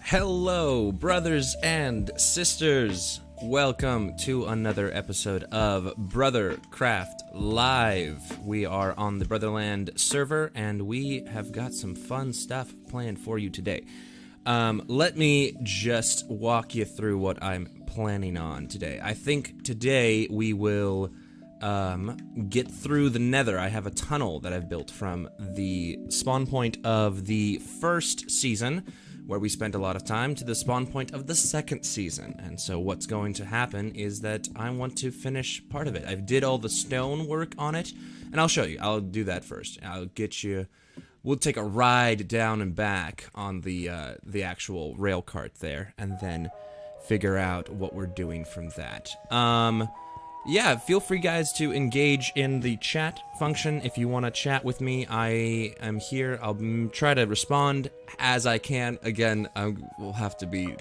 Hello, brothers and sisters. Welcome to another episode of Brothercraft Live. We are on the Brotherland Server, and we have got some fun stuff planned for you today. Let me just walk you through what I'm planning on today. I think today we will get through the Nether. I have a tunnel that I've built from the spawn point of the first season, where we spent a lot of time, to the spawn point of the second season. And so what's going to happen is that I want to finish part of it. I did all the stone work on it, and I'll show you. I'll do that first. I'll get you... We'll take a ride down and back on the actual rail cart there, and then figure out what we're doing from that. Yeah, feel free, guys, to engage in the chat function if you want to chat with me. I am here. I'll try to respond as I can. Again, we'll have to be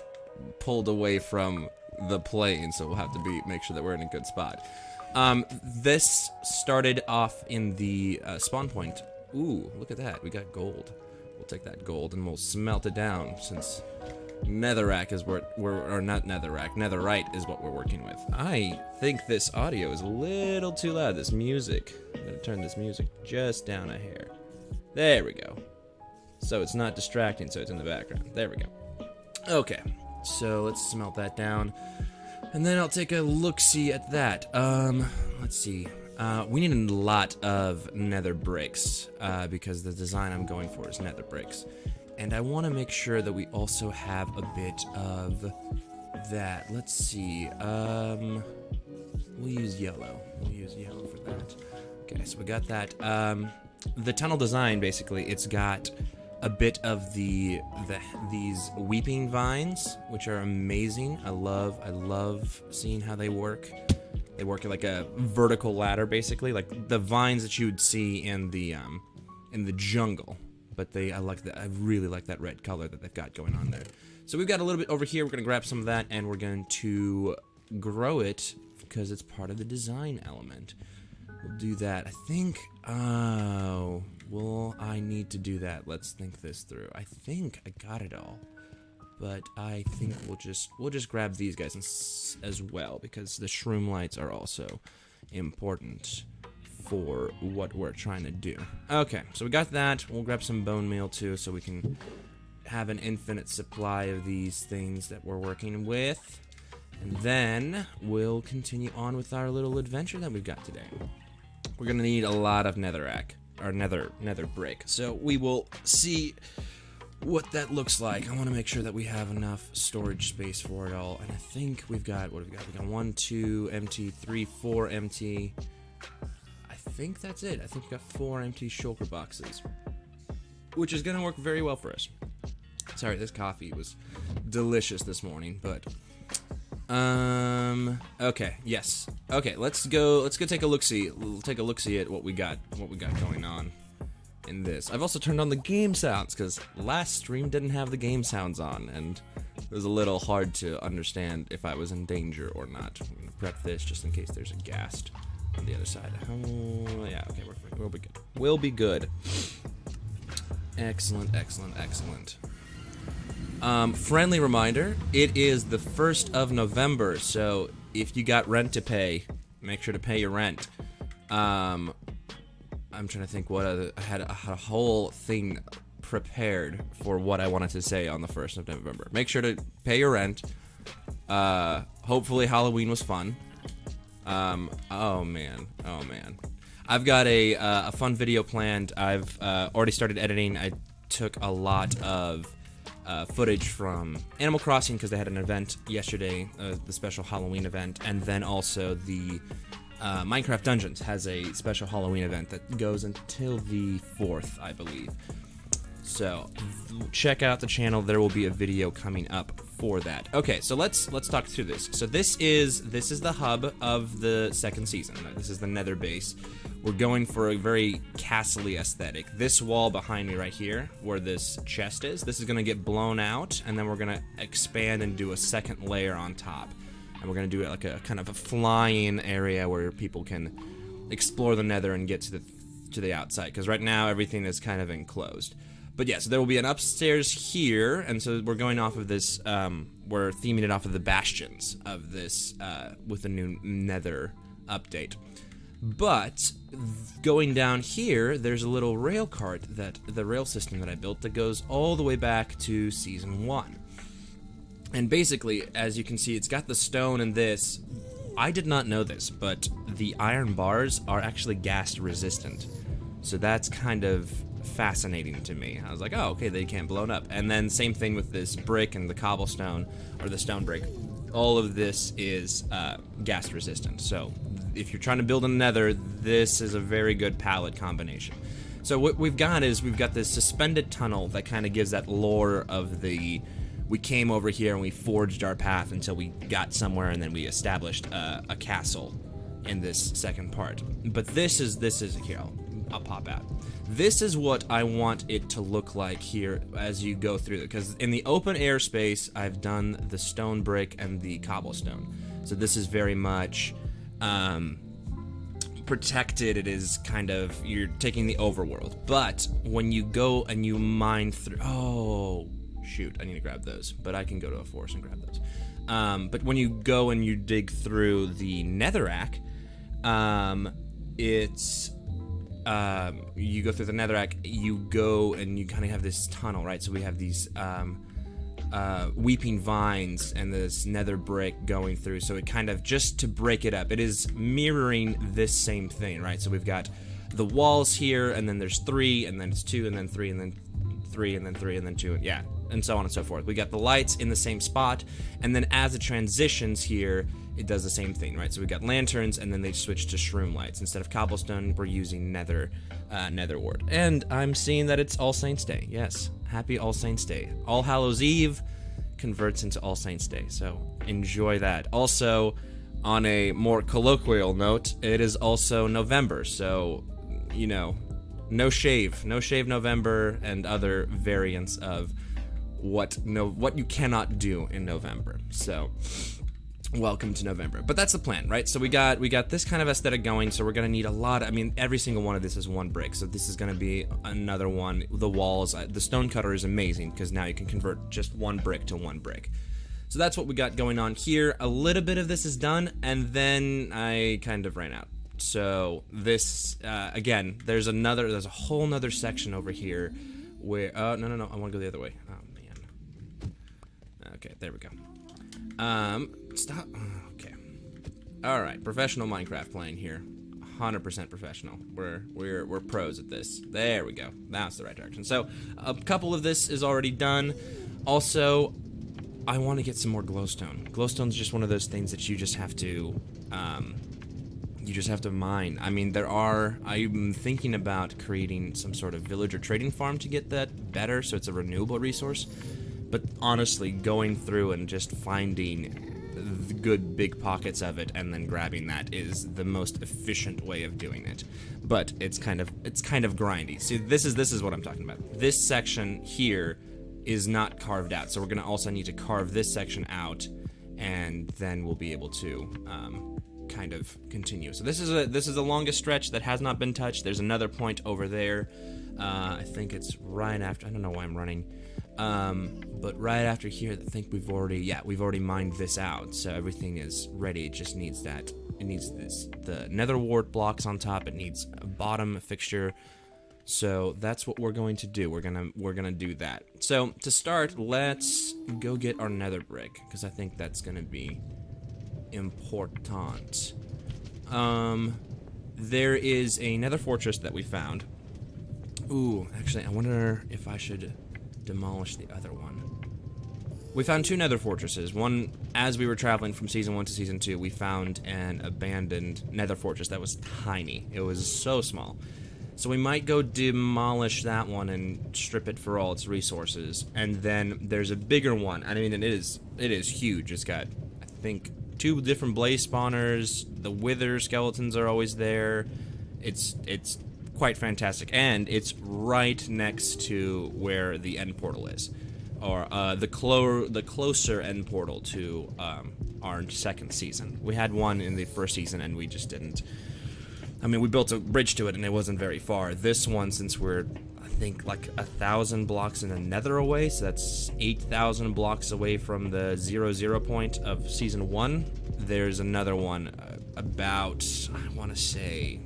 pulled away from the plane, so we'll have to make sure that we're in a good spot. This started off in the spawn point. Ooh, look at that. We got gold. We'll take that gold and we'll smelt it down, since netherrack is what or not netherrack, netherite is what we're working with. I think this audio is a little too loud, this music. I'm gonna turn this music just down a hair. There we go. So it's not distracting, so it's in the background. There we go. Okay, so let's smelt that down, and then I'll take a look-see at that. Let's see. We need a lot of nether bricks, because the design I'm going for is nether bricks. And I want to make sure that we also have a bit of that. Let's see. We'll use yellow. We'll use yellow for that. Okay, so we got that. The tunnel design, basically, it's got a bit of these weeping vines, which are amazing. I love seeing how they work. They work like a vertical ladder, basically, like the vines that you would see in the jungle. But I like that. I really like that red color that they've got going on there. So we've got a little bit over here. We're gonna grab some of that, and we're going to grow it because it's part of the design element. We'll do that. I think. Oh, well, I need to do that. Let's think this through. I think I got it all, but I think we'll just grab these guys as well, because the shroom lights are also important for what we're trying to do. Okay, so we got that. We'll grab some bone meal too, so we can have an infinite supply of these things that we're working with. And then we'll continue on with our little adventure that we've got today. We're gonna need a lot of netherrack, or nether brick. So we will see what that looks like. I want to make sure that we have enough storage space for it all. And I think we've got, what have we got? We got 1, 2 empty, 3, 4 empty. I think that's it. I think we got 4 empty shulker boxes, which is gonna work very well for us. Sorry, this coffee was delicious this morning, but okay, yes. Okay, let's go take a look-see. We'll take a look-see at what we got going on in this. I've also turned on the game sounds, because last stream didn't have the game sounds on, and it was a little hard to understand if I was in danger or not. I'm gonna prep this just in case there's a ghast on the other side. Oh, yeah, okay, we'll be good. We'll be good. Excellent, excellent, excellent. Friendly reminder, it is the 1st of November, so if you got rent to pay, make sure to pay your rent. I'm trying to think what other... I had a whole thing prepared for what I wanted to say on the 1st of November. Make sure to pay your rent. Hopefully Halloween was fun. Oh man. I've got a fun video planned. I've already started editing. I took a lot of footage from Animal Crossing, because they had an event yesterday, the special Halloween event, and then also the Minecraft Dungeons has a special Halloween event that goes until the 4th, I believe. So check out the channel. There will be a video coming up for that. Okay, so let's talk through this. So this is the hub of the second season. This is the Nether base. We're going for a very castle-y aesthetic. This wall behind me right here, where this chest is, this is gonna get blown out, and then we're gonna expand and do a second layer on top. And we're gonna do it like a kind of a flying area where people can explore the Nether and get to the outside, because right now everything is kind of enclosed. But yeah, so there will be an upstairs here, and so we're going off of this, we're theming it off of the bastions of this, with the new Nether update. But going down here, there's a little rail cart the rail system that I built that goes all the way back to Season 1. And basically, as you can see, it's got the stone and this. I did not know this, but the iron bars are actually gas resistant. So that's kind of fascinating to me. I was like, oh, okay, they can't blow up. And then same thing with this brick and the cobblestone, or the stone brick. All of this is gas resistant. So if you're trying to build a Nether, this is a very good palette combination. So what we've got is we've got this suspended tunnel that kind of gives that lore of the, we came over here and we forged our path until we got somewhere, and then we established a castle in this second part. But this is here, I'll pop out. This is what I want it to look like here as you go through it, because in the open air space, I've done the stone brick and the cobblestone. So this is very much protected. It is kind of, you're taking the overworld. But when you go and you mine through, oh shoot, I need to grab those, but I can go to a forest and grab those. But when you go and you dig through the netherrack, it's you go through the netherrack, you go and you kind of have this tunnel, right? So we have these weeping vines and this nether brick going through, so it kind of, just to break it up, it is mirroring this same thing, right? So we've got the walls here, and then there's 3, and then it's 2, and then 3, and then 3, and then 3, and then 2, yeah, and so on and so forth. We got the lights in the same spot, and then as it transitions here, it does the same thing, right? So we got lanterns, and then they switch to shroom lights. Instead of cobblestone, we're using nether wart. And I'm seeing that it's All Saints Day. Yes, happy All Saints Day. All Hallows Eve converts into All Saints Day, so enjoy that. Also, on a more colloquial note, it is also November, so, you know, no shave November, and other variants of what you cannot do in November. So welcome to November. But that's the plan, right? So we got this kind of aesthetic going, so we're gonna need a lot. I mean, every single one of this is 1 brick, so this is gonna be another one. The walls, the stone cutter is amazing because now you can convert just 1 brick to 1 brick. So that's what we got going on here. A little bit of this is done, and then I kind of ran out. So this, again, there's a whole nother section over here where, no, I want to go the other way. Oh, man. Okay, there we go. Stop. Okay. All right, professional Minecraft playing here. 100% professional. We're pros at this. There we go. That's the right direction. So a couple of this is already done. Also, I want to get some more glowstone. Glowstone's just one of those things that you just have to mine. I mean, I'm thinking about creating some sort of villager trading farm to get that better, so it's a renewable resource. But honestly, going through and just finding the good big pockets of it and then grabbing that is the most efficient way of doing it. But it's kind of grindy. See, this is what I'm talking about. This section here is not carved out, so we're gonna also need to carve this section out, and then we'll be able to kind of continue. So this is the longest stretch that has not been touched. There's another point over there. I think it's right after. I don't know why I'm running. But right after here, I think we've already mined this out, so everything is ready. It just needs that. It needs the nether wart blocks on top. It needs a bottom fixture. So that's what we're going to do. We're gonna do that. So to start, let's go get our nether brick, because I think that's gonna be important. There is a nether fortress that we found. Ooh, actually, I wonder if I should demolish the other one. We found 2 nether fortresses. One, as we were traveling from Season 1 to Season 2, we found an abandoned nether fortress that was tiny. It was so small. So we might go demolish that one and strip it for all its resources. And then there's a bigger one. I mean, it is huge. It's got, I think, 2 different blaze spawners. The wither skeletons are always there. It's quite fantastic, and it's right next to where the end portal is, or the closer end portal to our second season. We had one in the first season, and we just didn't I mean, we built a bridge to it and it wasn't very far. This one, since we're, I think, like 1,000 blocks in the Nether away, so that's 8,000 blocks away from the 0 point of Season 1. There's another one about, I want to say,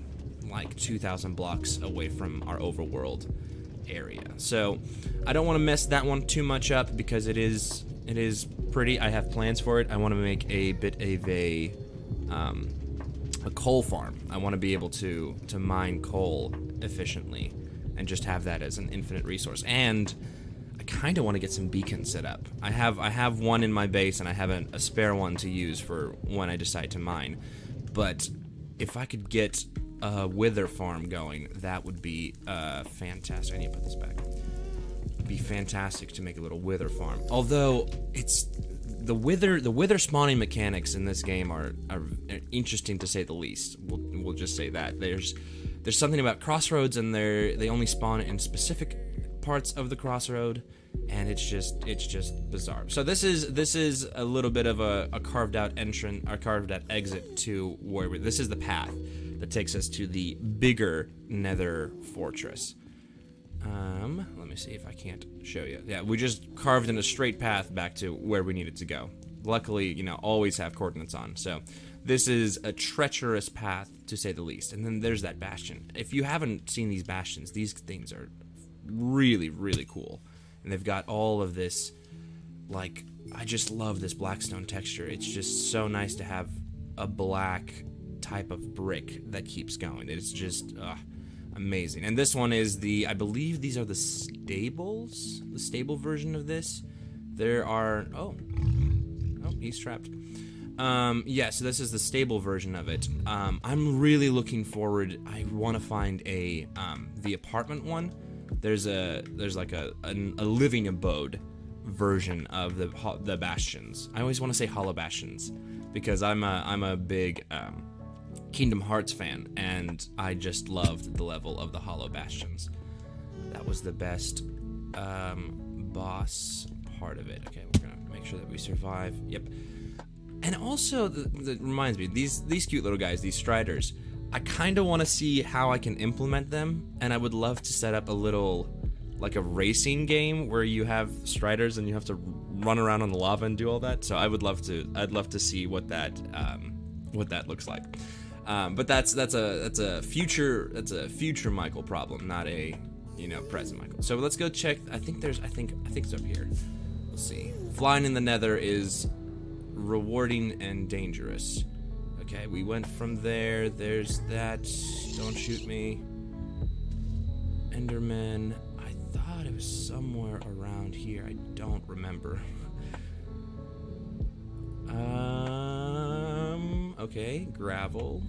like 2,000 blocks away from our overworld area. So I don't want to mess that one too much up because it is pretty. I have plans for it. I want to make a bit of a coal farm. I want to be able to mine coal efficiently and just have that as an infinite resource. And I kind of want to get some beacons set up. I have one in my base and I have a spare one to use for when I decide to mine. But if I could get a wither farm going, that would be fantastic. I need to put this back. It'd be fantastic to make a little wither farm. Although it's the wither spawning mechanics in this game are interesting to say the least. We'll just say that there's something about crossroads, and they only spawn in specific parts of the crossroad, and it's just bizarre. So this is a little bit of a carved out entrance, or carved out exit to where this is the path that takes us to the bigger Nether fortress. Let me see if I can't show you. Yeah, we just carved in a straight path back to where we needed to go. Luckily, you know, always have coordinates on. So this is a treacherous path, to say the least. And then there's that bastion. If you haven't seen these bastions, these things are really, really cool. And they've got all of this, like, I just love this blackstone texture. It's just so nice to have a black type of brick that keeps going. It's just amazing. And this one is I believe these are the stables, the stable version of this. There are, oh, he's trapped. Yeah, so this is the stable version of it. I'm really looking forward. I want to find the apartment one. There's like a living abode version of the bastions. I always want to say hollow bastions because I'm a big Kingdom Hearts fan, and I just loved the level of the hollow bastions. That was the best boss part of it. Okay, we're gonna make sure that we survive. Yep. And also, that reminds me, these cute little guys, these striders, I kind of want to see how I can implement them, and I would love to set up a little, like a racing game where you have striders and you have to run around on the lava and do all that. So I'd love to see what that looks like. But that's a future Michael problem, not a present Michael. So let's go check. I think it's up here. Let's see. Flying in the Nether is rewarding and dangerous. Okay, we went from there. There's that. Don't shoot me. Enderman. I thought it was somewhere around here. I don't remember. Okay, gravel.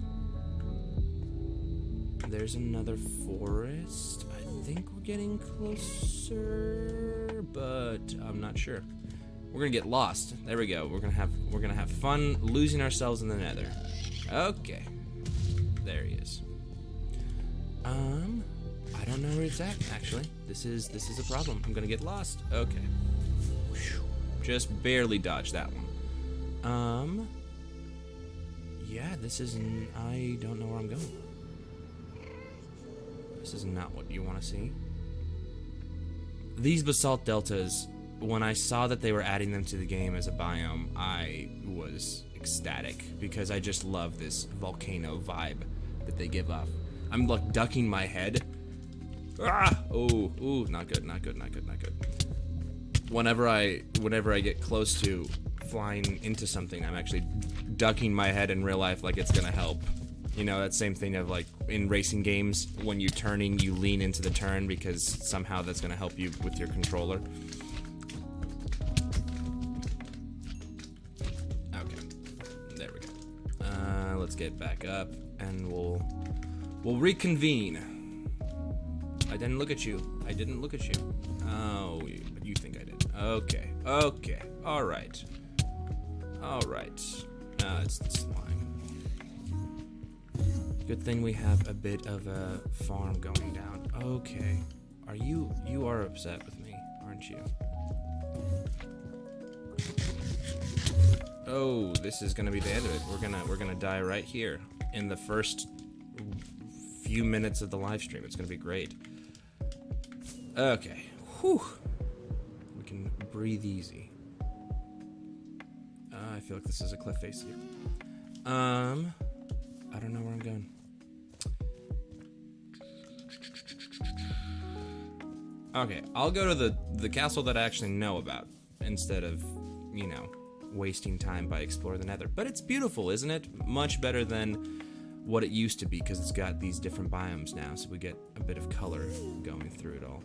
There's another forest. I think we're getting closer, but I'm not sure. We're gonna get lost. There we go. We're gonna have fun losing ourselves in the Nether. Okay. There he is. I don't know where it's at, actually. This is a problem. I'm gonna get lost. Okay. Just barely dodged that one. Yeah, I don't know where I'm going. This is not what you want to see. These basalt deltas, when I saw that they were adding them to the game as a biome, I was ecstatic because I just love this volcano vibe that they give off. I'm like ducking my head. Ah! Ooh, not good. Whenever I get close to flying into something, I'm actually ducking my head in real life like it's gonna help. You know, that same thing of like in racing games, when you're turning, you lean into the turn because somehow that's gonna help you with your controller. Okay, there we go. Let's get back up and we'll reconvene. I didn't look at you. Oh, you think I did. Okay, alright. It's the slime. Good thing we have a bit of a farm going down. Okay. You are upset with me, aren't you? Oh, this is gonna be the end of it. We're gonna die right here in the first few minutes of the live stream. It's gonna be great. Okay. Whew. We can breathe easy. I feel like this is a cliff face here. I don't know where I'm going. Okay, I'll go to the castle that I actually know about instead of, you know, wasting time by exploring the Nether. But it's beautiful, isn't it? Much better than what it used to be, because it's got these different biomes now, so we get a bit of color going through it all.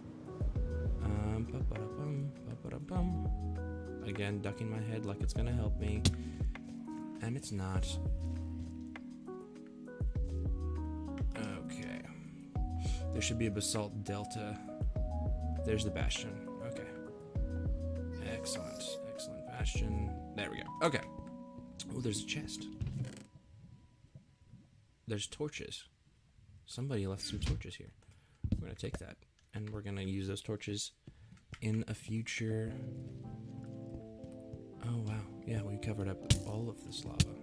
Again, ducking my head like it's gonna help me, and it's not. Okay. There should be a basalt delta. There's the bastion. Okay. Excellent. Excellent bastion. There we go. Okay. Oh, there's a chest. There's torches. Somebody left some torches here. We're gonna take that, and we're gonna use those torches in a future... Oh, wow. Yeah, we covered up all of this lava.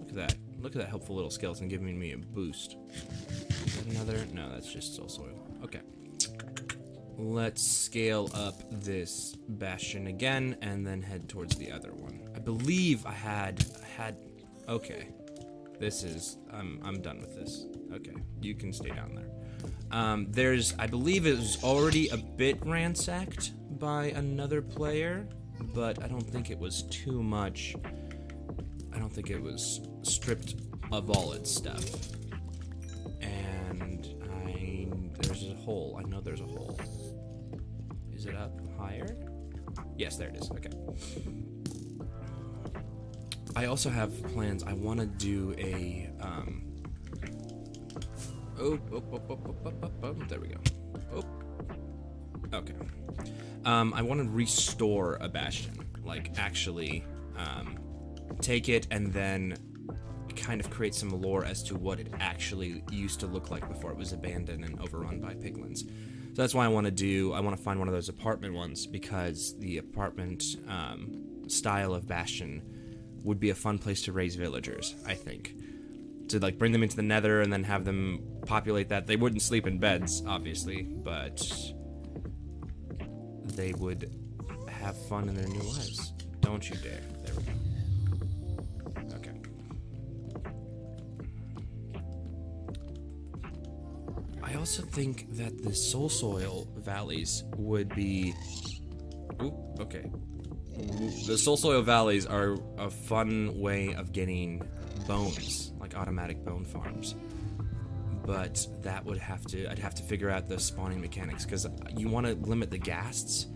Look at that. Look at that helpful little skeleton giving me a boost. Is that another? No, that's just soul soil. Okay. Let's scale up this bastion again and then head towards the other one. I believe I had okay. This is I'm done with this. Okay, you can stay down there. I believe it was already a bit ransacked by another player, but I don't think it was too much. I don't think it was stripped of all its stuff. And there's a hole. I know there's a hole. Is it up higher? Yes, there it is. Okay. I also have plans. I want to do a there we go. Oh. Okay. I want to restore a bastion, like actually take it and then kind of create some lore as to what it actually used to look like before it was abandoned and overrun by piglins. So that's why I want to find one of those apartment ones, because the apartment style of bastion would be a fun place to raise villagers, I think. To like bring them into the Nether and then have them populate that. They wouldn't sleep in beds, obviously, but they would have fun in their new lives. Don't you dare. There we go. Okay. I also think that the soul soil valleys would be... Ooh, okay. The soul soil valleys are a fun way of getting bones, like automatic bone farms. But that would I'd have to figure out the spawning mechanics, because you want to limit the ghasts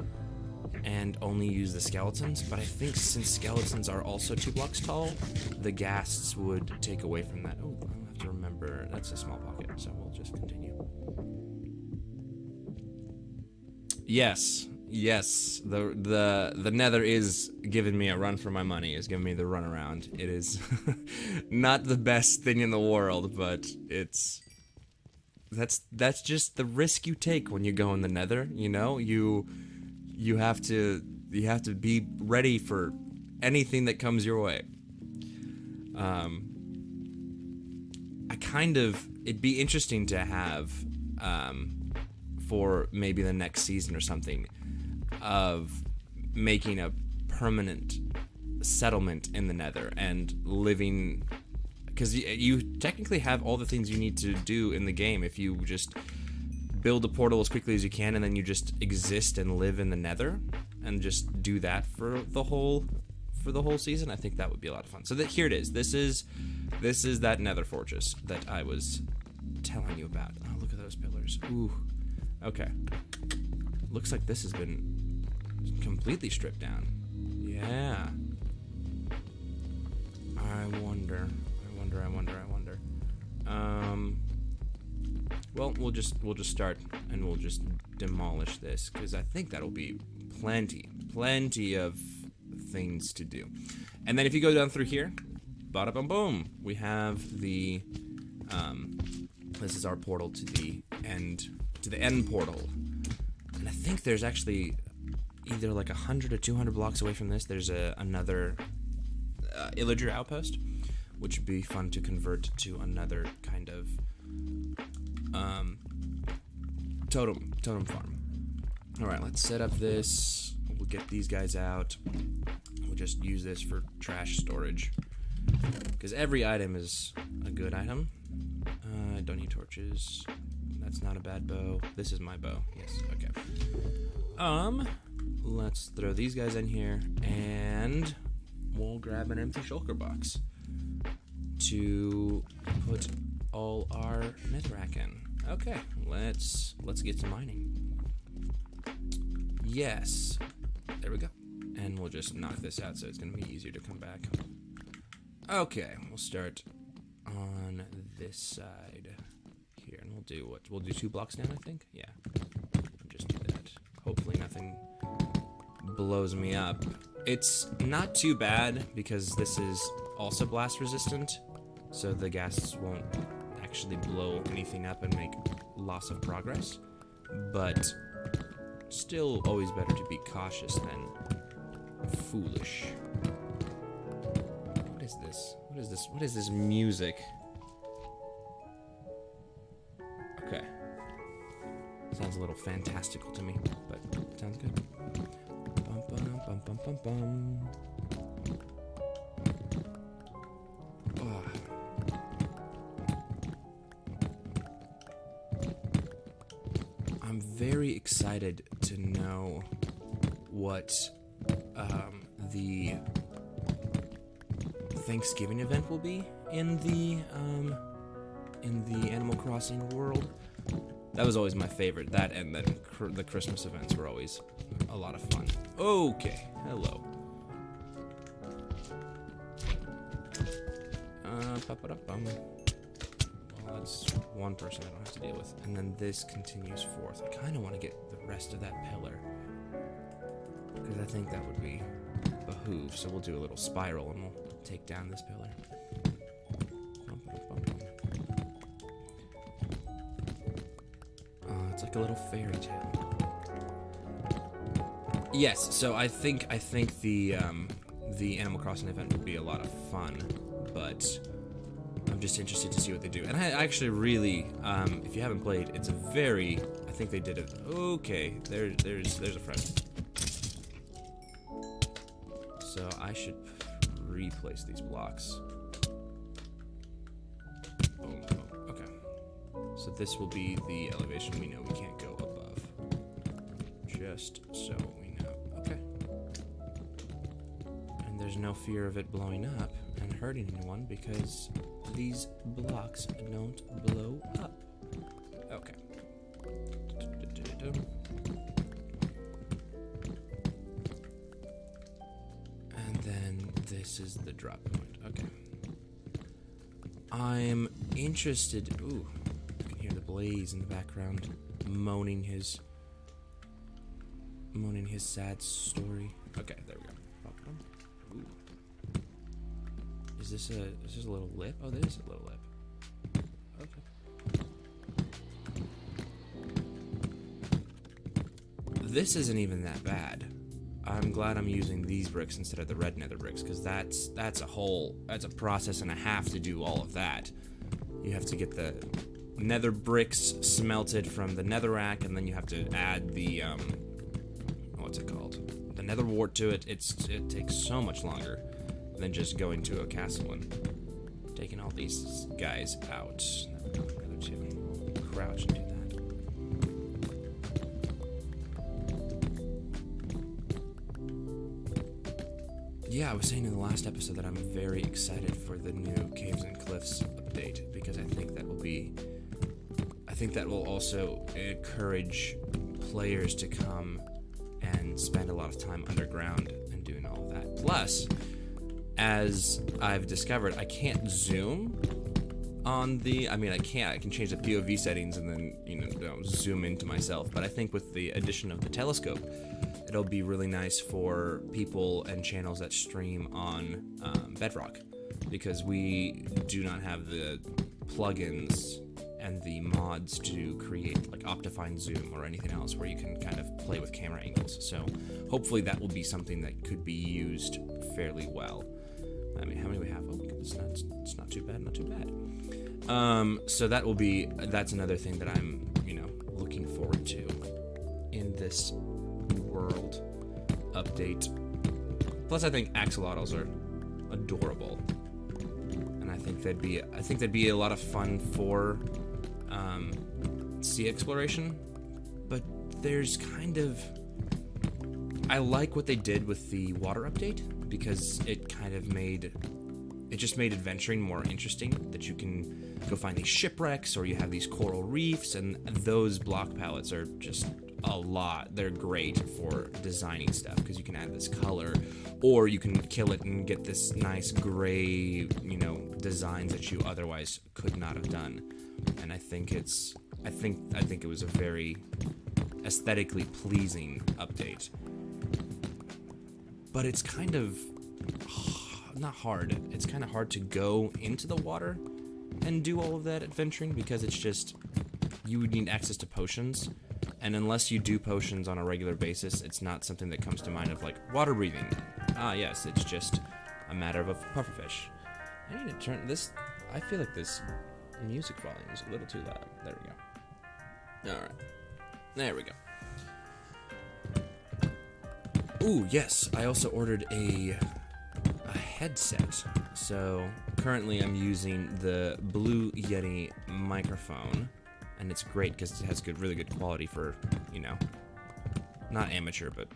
and only use the skeletons, but I think since skeletons are also 2 blocks tall, the ghasts would take away from that. Oh, I'll have to remember, that's a small pocket, so we'll just continue. Yes, the Nether is giving me a run for my money, is giving me the runaround. It is not the best thing in the world, but that's just the risk you take when you go in the Nether, you know? You have to be ready for anything that comes your way. It'd be interesting to have for maybe the next season or something, of making a permanent settlement in the Nether and living, because you technically have all the things you need to do in the game if you just build a portal as quickly as you can and then you just exist and live in the Nether and just do that for the whole season. I think that would be a lot of fun. So here it is. This is that Nether fortress that I was telling you about. Oh, look at those pillars. Ooh. Okay. Looks like this has been completely stripped down. Yeah. I wonder. Well, we'll just start and we'll just demolish this, because I think that'll be plenty of things to do. And then if you go down through here, bada bum boom, we have the this is our portal to the end portal. And I think there's actually either like 100 or 200 blocks away from this, there's another illager outpost, which would be fun to convert to another kind of totem farm. All right, let's set up this. We'll get these guys out. We'll just use this for trash storage, because every item is a good item. I don't need torches. That's not a bad bow. This is my bow. Yes. Okay. Let's throw these guys in here, and we'll grab an empty shulker box to put all our netherrack in. Okay, let's get to mining. Yes, there we go. And we'll just knock this out so it's gonna be easier to come back. Okay, we'll start on this side here, and we'll do 2 blocks down, I think. Yeah, just do that. Hopefully nothing blows me up. It's not too bad because this is also blast resistant, so the gases won't actually blow anything up and make loss of progress, but still always better to be cautious than foolish. What is this? What is this? What is this music? Okay. Sounds a little fantastical to me, but sounds good. Bum, bum, bum, bum, bum, bum. I'm very excited to know what the Thanksgiving event will be in the Animal Crossing world. That was always my favorite. That and then the Christmas events were always a lot of fun. Okay, hello. Well, that's one person I don't have to deal with. And then this continues forth. I kind of want to get the rest of that pillar, because I think that would be behoove. So we'll do a little spiral and we'll take down this pillar. It's like a little fairy tale. Yes, so I think the Animal Crossing event will be a lot of fun, but I'm just interested to see what they do. And I actually really, if you haven't played, it's a very, I think they did it. Okay, there's a friend. So I should replace these blocks. Boom, boom. Okay. So this will be the elevation we know we can't go above. Just so we know. Okay. And there's no fear of it blowing up and hurting anyone because these blocks don't blow up. Okay. And then this is the drop point. Okay. I'm interested. Ooh, I can hear the blaze in the background, moaning his sad story. Okay, there we go. Ooh. Is this a little lip? Oh, there is a little lip. Okay. This isn't even that bad. I'm glad I'm using these bricks instead of the red nether bricks, because that's a process and a half to do all of that. You have to get the nether bricks smelted from the netherrack, and then you have to add the what's it called? The nether wart to it. It takes so much longer than just going to a castle and taking all these guys out. The other two. We'll crouch and do that. Yeah, I was saying in the last episode that I'm very excited for the new Caves and Cliffs update, because I think that will also encourage players to come and spend a lot of time underground and doing all of that. Plus, as I've discovered, I can't zoom on the, I can change the POV settings and then, zoom into myself, but I think with the addition of the telescope, it'll be really nice for people and channels that stream on Bedrock, because we do not have the plugins and the mods to create like Optifine Zoom or anything else where you can kind of play with camera angles. So hopefully that will be something that could be used fairly well. I mean, how many we have? Oh, it's not too bad, not too bad. So that's another thing that I'm, looking forward to in this world update. Plus, I think axolotls are adorable, and I think they'd be a lot of fun for sea exploration. But there's I like what they did with the water update, because it just made adventuring more interesting, that you can go find these shipwrecks, or you have these coral reefs, and those block palettes are just a lot. They're great for designing stuff, because you can add this color, or you can kill it and get this nice gray, designs that you otherwise could not have done. And I think it was a very aesthetically pleasing update. But it's kind of not hard. It's kind of hard to go into the water and do all of that adventuring, because it's just, you would need access to potions, and unless you do potions on a regular basis, it's not something that comes to mind of like water breathing. Ah, yes, it's just a matter of a pufferfish. I need to turn this. I feel like this music volume is a little too loud. There we go. All right, there we go. Ooh, yes, I also ordered a headset. So currently I'm using the Blue Yeti microphone, and it's great because it has really good quality for, not amateur, but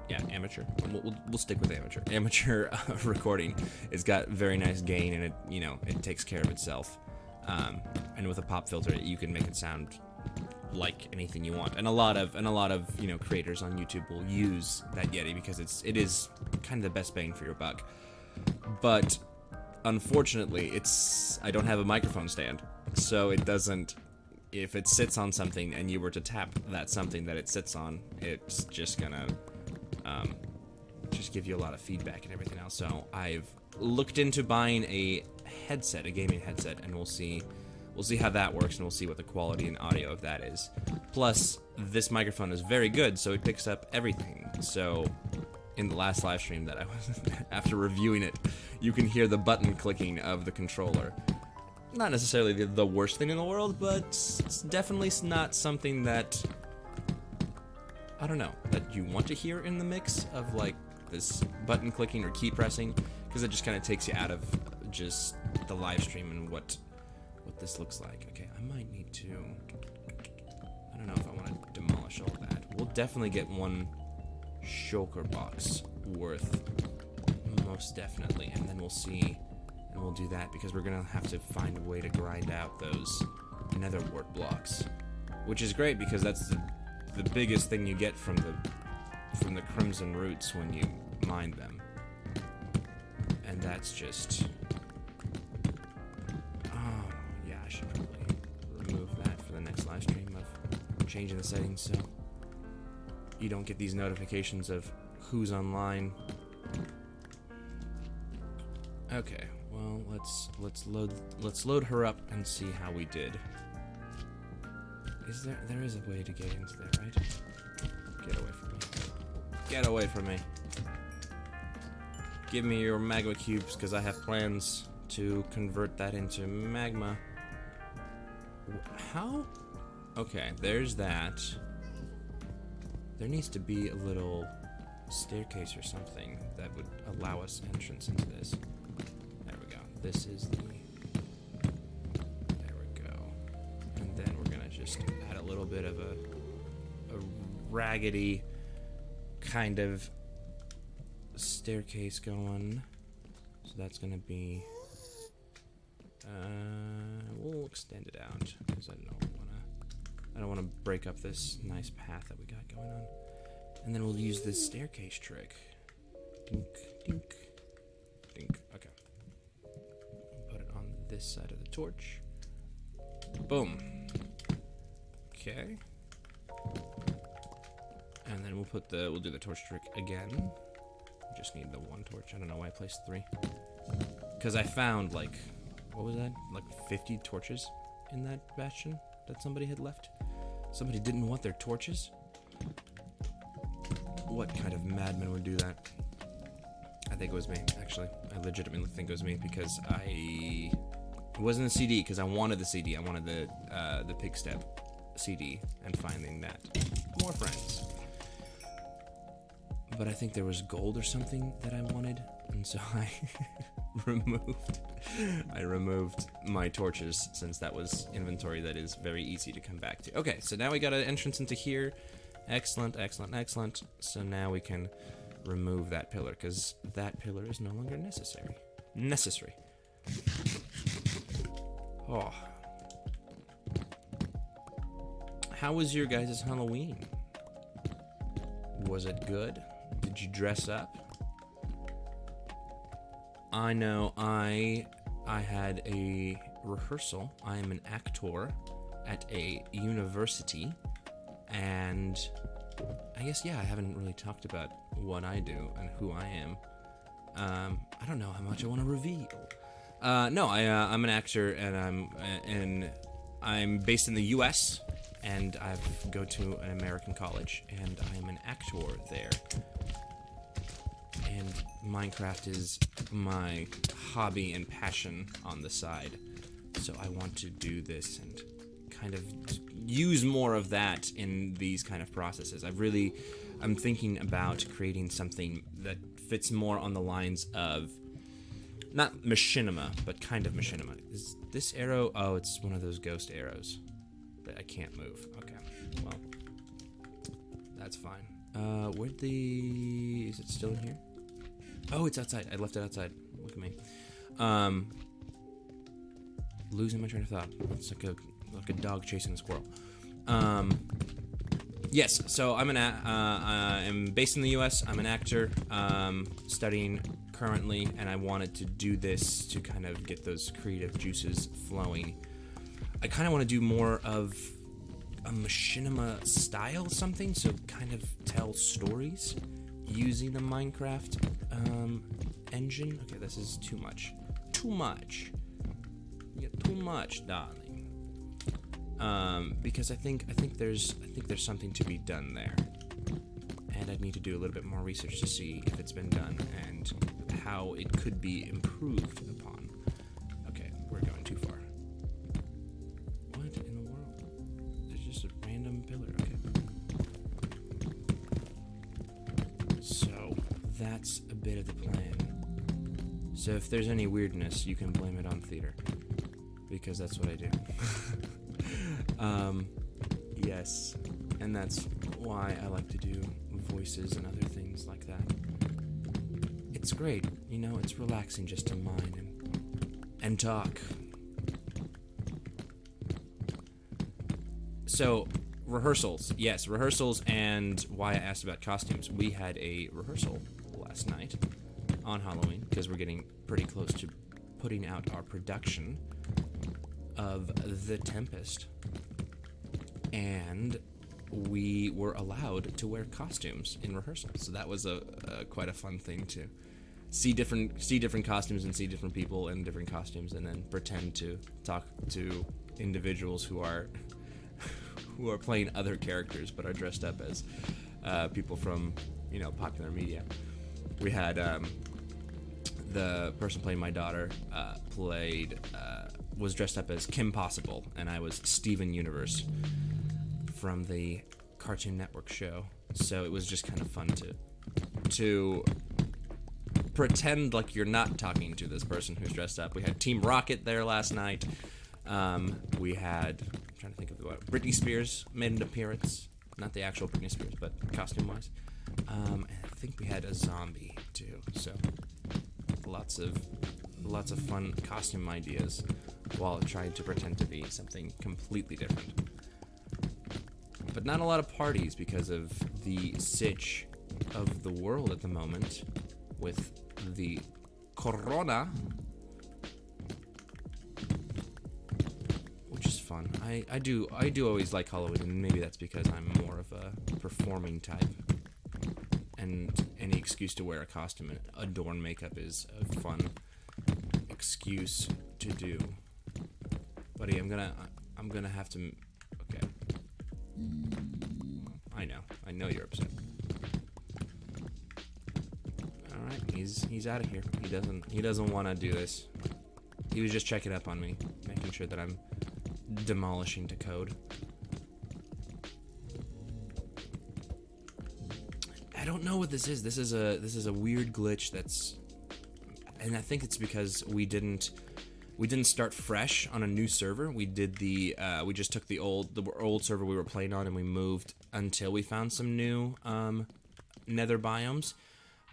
yeah, amateur. We'll stick with amateur. Amateur recording. It's got very nice gain, and it takes care of itself. And with a pop filter, you can make it sound like anything you want. And a lot of creators on YouTube will use that Yeti because it is kind of the best bang for your buck. But unfortunately, I don't have a microphone stand, so it doesn't. If it sits on something and you were to tap that something that it sits on, it's just gonna just give you a lot of feedback and everything else. So I've looked into buying a headset, a gaming headset, and we'll see how that works, and we'll see what the quality and audio of that is. Plus, this microphone is very good, so it picks up everything. So in the last live stream that I was after reviewing it, you can hear the button clicking of the controller. Not necessarily the worst thing in the world, but it's definitely not something that, I don't know, that you want to hear in the mix of like this button clicking or key pressing, because it just kind of takes you out of just the live stream and what this looks like. Okay, I might need to, I don't know if I want to demolish all that. We'll definitely get one shulker box worth, most definitely, and then we'll see, and we'll do that, because we're gonna have to find a way to grind out those nether wart blocks, which is great because that's the biggest thing you get from the crimson roots when you mine them, and that's just, oh yeah, I should probably remove that for the next live stream of changing the settings so you don't get these notifications of who's online. Okay, well, let's load her up and see how we did. There is a way to get into there, right? Get away from me. Get away from me. Give me your magma cubes, because I have plans to convert that into magma. How? Okay, there's that. There needs to be a little staircase or something that would allow us entrance into this. There we go. This is the... There we go. And then we're gonna just add a little bit of a raggedy kind of staircase going. So that's gonna be... we'll extend it out, because I don't want to break up this nice path that we got going on. And then we'll use this staircase trick. Dink, dink, dink. Okay. Put it on this side of the torch. Boom. Okay. And then we'll do the torch trick again. Just need the one torch. I don't know why I placed 3. Because I found, like, what was that? Like 50 torches in that bastion that somebody had left. Somebody didn't want their torches? What kind of madman would do that? I think it was me, actually. I legitimately think it was me, because I It wasn't a CD because I wanted the CD. I wanted the Pig Step CD and finding that. More friends. But I think there was gold or something that I wanted, and so I removed my torches, since that was inventory that is very easy to come back to. Okay, so now we got an entrance into here. Excellent, excellent, excellent. So now we can remove that pillar, because that pillar is no longer necessary. Oh. How was your guys' Halloween? Was it good? Did you dress up? I know I had a rehearsal. I am an actor at a university, and I guess, yeah, I haven't really talked about what I do and who I am. I don't know how much I want to reveal. No, I'm an actor, and I'm based in the U.S., and I go to an American college, and I'm an actor there. And Minecraft is my hobby and passion on the side, so I want to do this and kind of use more of that in these kind of processes. I'm thinking about creating something that fits more on the lines of, not machinima, but kind of machinima. Is this arrow? Oh, it's one of those ghost arrows that I can't move. Okay, well, that's fine. Is it still in here? Oh, it's outside. I left it outside. Look at me. Losing my train of thought. It's like a dog chasing a squirrel. Yes, so I'm based in the U.S. I'm an actor, studying currently, and I wanted to do this to kind of get those creative juices flowing. I kind of want to do more of a machinima style something, so kind of tell stories using the Minecraft engine. Okay, this is too much. Too much. You get too much, darling. Because I think there's something to be done there, and I'd need to do a little bit more research to see if it's been done and how it could be improved upon. Okay, we're going too far. What in the world? There's just a random pillar. Okay. So that's a bit of the plan. So if there's any weirdness, you can blame it on theater, because that's what I do. Yes, and that's why I like to do voices and other things like that. It's great, you know, it's relaxing just to mine and talk. So, rehearsals. Yes, rehearsals, and why I asked about costumes. We had a rehearsal last night on Halloween, because we're getting pretty close to putting out our production of The Tempest. And we were allowed to wear costumes in rehearsal, so that was quite a fun thing to see different costumes and see different people in different costumes, and then pretend to talk to individuals who are playing other characters but are dressed up as people from, you know, popular media. We had the person playing my daughter was dressed up as Kim Possible, and I was Steven Universe from the Cartoon Network show. So it was just kind of fun to pretend like you're not talking to this person who's dressed up. We had Team Rocket there last night. We had, I'm trying to think of what, Britney Spears made an appearance. Not the actual Britney Spears, but costume-wise. And I think we had a zombie too. So lots of fun costume ideas while trying to pretend to be something completely different. But not a lot of parties because of the sitch of the world at the moment with the corona, which is fun. I do always like Halloween, and maybe that's because I'm more of a performing type, and any excuse to wear a costume and adorn makeup is a fun excuse to do. Buddy, I'm gonna have to. Okay. I know you're upset. All right, he's out of here. He doesn't want to do this. He was just checking up on me, making sure that I'm demolishing to code. I don't know what this is. This is a weird glitch that's, and I think it's because we didn't start fresh on a new server. We did we just took the old server we were playing on and we moved until we found some new nether biomes.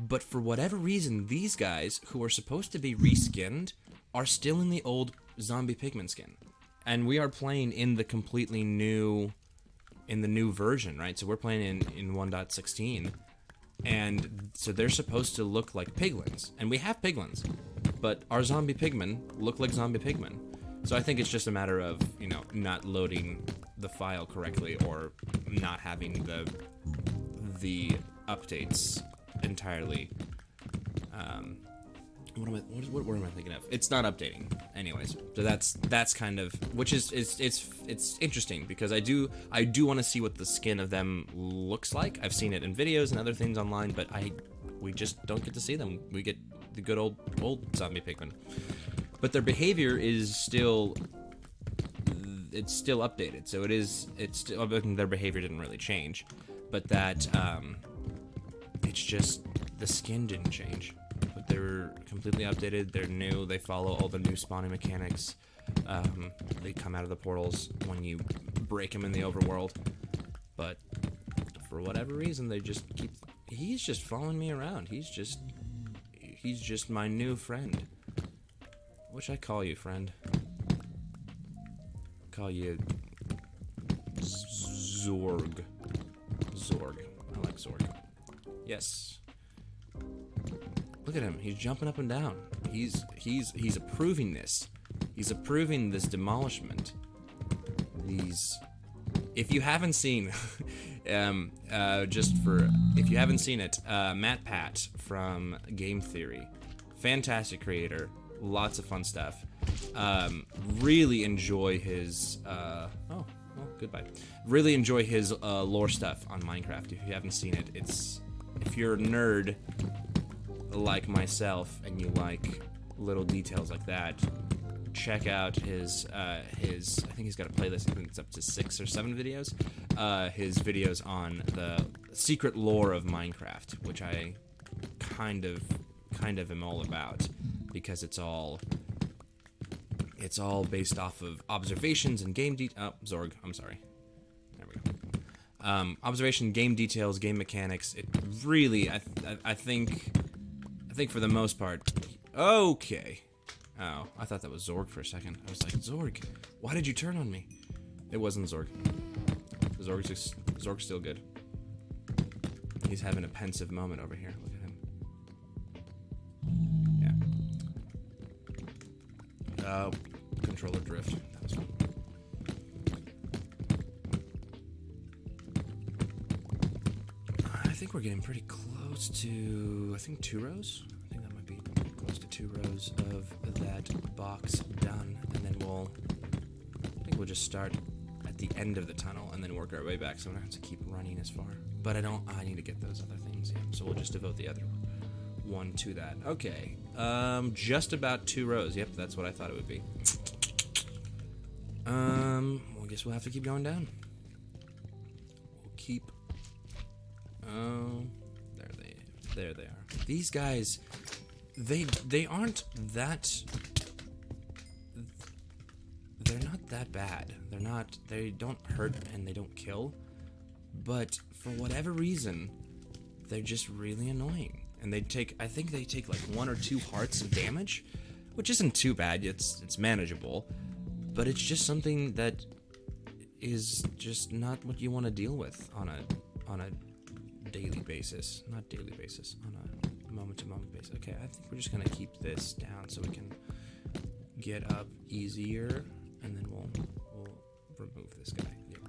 But for whatever reason, these guys who are supposed to be reskinned are still in the old zombie pigman skin, and we are playing in the completely new, new version, right? So we're playing in 1.16. And so they're supposed to look like piglins, and we have piglins, but our zombie pigmen look like zombie pigmen. So I think it's just a matter of, you know, not loading the file correctly or not having the updates entirely. What word am I thinking of? It's not updating, anyways. So that's kind of, which is it's interesting because I do want to see what the skin of them looks like. I've seen it in videos and other things online, but we just don't get to see them. We get the good old zombie pigmen, but their behavior is still updated. So it's still, their behavior didn't really change, but that it's just the skin didn't change. But they're completely updated, they're new, they follow all the new spawning mechanics. They come out of the portals when you break them in the overworld. But for whatever reason, they just keep... He's just following me around. He's just my new friend. What should I call you, friend? Call you... Zorg. Zorg. I like Zorg. Yes. Look at him. He's jumping up and down. He's approving this. He's approving this demolishment. If you haven't seen, if you haven't seen it, Matt Pat from Game Theory, fantastic creator, lots of fun stuff. Really enjoy his. Oh, well, goodbye. Really enjoy his lore stuff on Minecraft. If you haven't seen it, if you're a nerd like myself and you like little details like that, check out his I think he's got a playlist. I think it's up to 6 or 7 videos. His videos on the secret lore of Minecraft, which I kind of am all about, because it's all based off of observations and game Zorg, I'm sorry. There we go. Observation, game details, game mechanics. It really, I think for the most part, okay. Oh, I thought that was Zorg for a second. I was like, Zorg, why did you turn on me? It wasn't Zorg. Zorg's still good. He's having a pensive moment over here. Look at him. Yeah. Controller drift. That was fun. I think we're getting pretty close to, I think 2 rows. I think that might be close to 2 rows of that box done, and then I think we'll just start at the end of the tunnel and then work our way back, so I don't have to keep running as far. But I need to get those other things, yeah, so we'll just devote the other one to that. Okay, just about 2 rows. Yep, that's what I thought it would be. Well, I guess we'll have to keep going down. We'll keep... Oh, there they are. These guys, they aren't that... They're not that bad. They don't hurt and they don't kill. But for whatever reason, they're just really annoying. And I think they take like 1 or 2 hearts of damage, which isn't too bad. It's manageable. But it's just something that is just not what you want to deal with on a daily basis. Not daily basis, on a moment-to-moment basis. Okay, I think we're just gonna keep this down so we can get up easier, and then we'll remove this guy. Yep.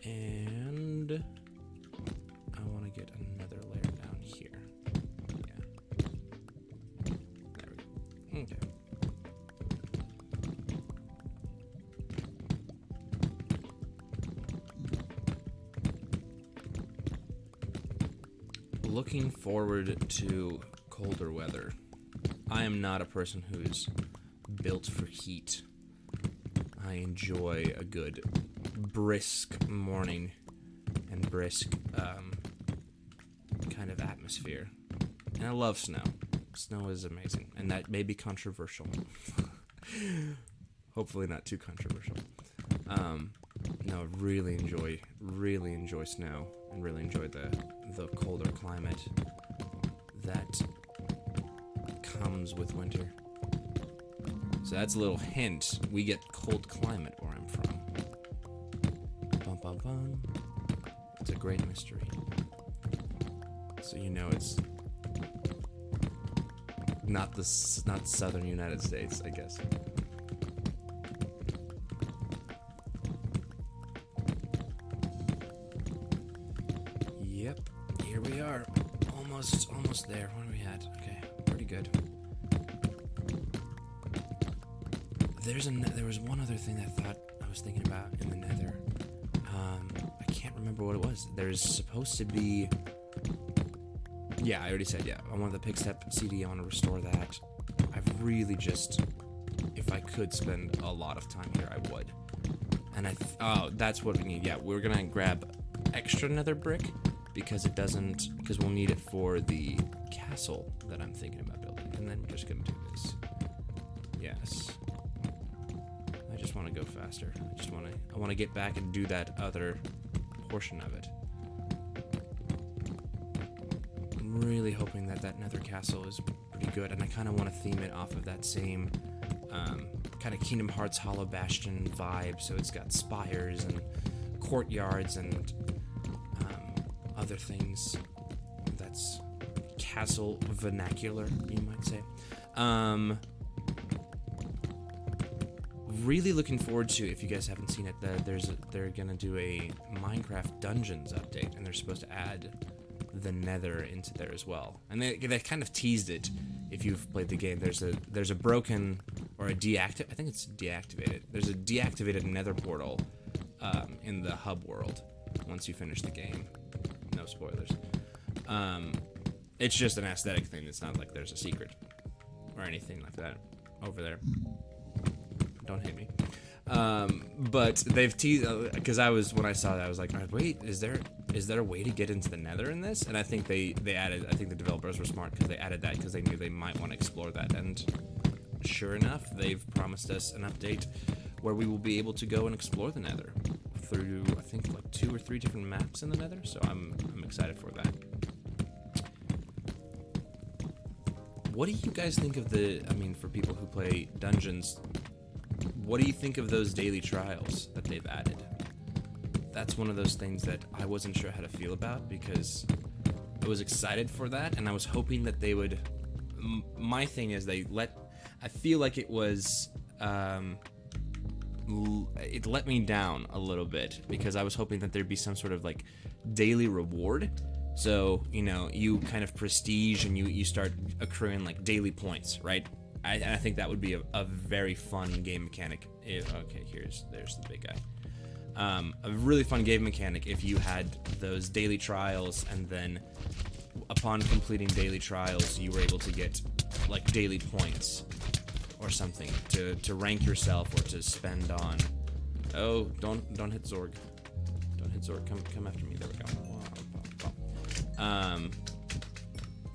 And I want to get another layer down here. Yeah. There we go. Okay. Looking forward to colder weather. I am not a person who's built for heat. I enjoy a good brisk morning and brisk kind of atmosphere. And I love snow. Snow is amazing, and that may be controversial. Hopefully not too controversial. No, really enjoy snow, and really enjoy the colder climate that comes with winter. So that's a little hint. We get cold climate where I'm from. Bum bum bum. It's a great mystery. So you know it's not the southern United States, I guess. Yep, here we are. Almost there. What are we at? Okay, pretty good. There was one other thing I thought I was thinking about in the Nether. I can't remember what it was. There's supposed to be... Yeah, I already said, yeah. I want the Pigstep CD, I want to restore that. I've really just... If I could spend a lot of time here, I would. And oh, that's what we need. Yeah, we're gonna grab extra Nether brick, because we'll need it for the castle that I'm thinking about building. And then we're just gonna do this. Yes. I just want to go faster. I want to get back and do that other portion of it. I'm really hoping that Nether castle is pretty good, and I kind of want to theme it off of that same kind of Kingdom Hearts Hollow Bastion vibe. So it's got spires and courtyards and other things. That's castle vernacular, you might say. Really looking forward to, if you guys haven't seen it, they're gonna do a Minecraft Dungeons update, and they're supposed to add the Nether into there as well. And they kind of teased it. If you've played the game, there's a broken or a deactivate. I think it's deactivated. There's a deactivated Nether portal in the hub world once you finish the game. No spoilers. It's just an aesthetic thing. It's not like there's a secret or anything like that over there. Don't hate me. But they've teased, because when I saw that, I was like, wait, is there a way to get into the Nether in this? And I think they added, I think the developers were smart because they added that because they knew they might want to explore that. And sure enough, they've promised us an update where we will be able to go and explore the Nether through, I think, like 2 or 3 different maps in the Nether. So I'm excited for that. What do you guys think of for people who play dungeons, what do you think of those daily trials that they've added? That's one of those things that I wasn't sure how to feel about, because I was excited for that, and I was hoping that they would... My thing is I feel like it was... it let me down a little bit, because I was hoping that there'd be some sort of, like, daily reward. So, you know, you kind of prestige and you start accruing, like, daily points, right? And I think that would be a very fun game mechanic. Okay, there's the big guy. A really fun game mechanic if you had those daily trials, and then upon completing daily trials, you were able to get like daily points or something to rank yourself or to spend on. Oh, don't hit Zorg. Don't hit Zorg. Come after me. There we go.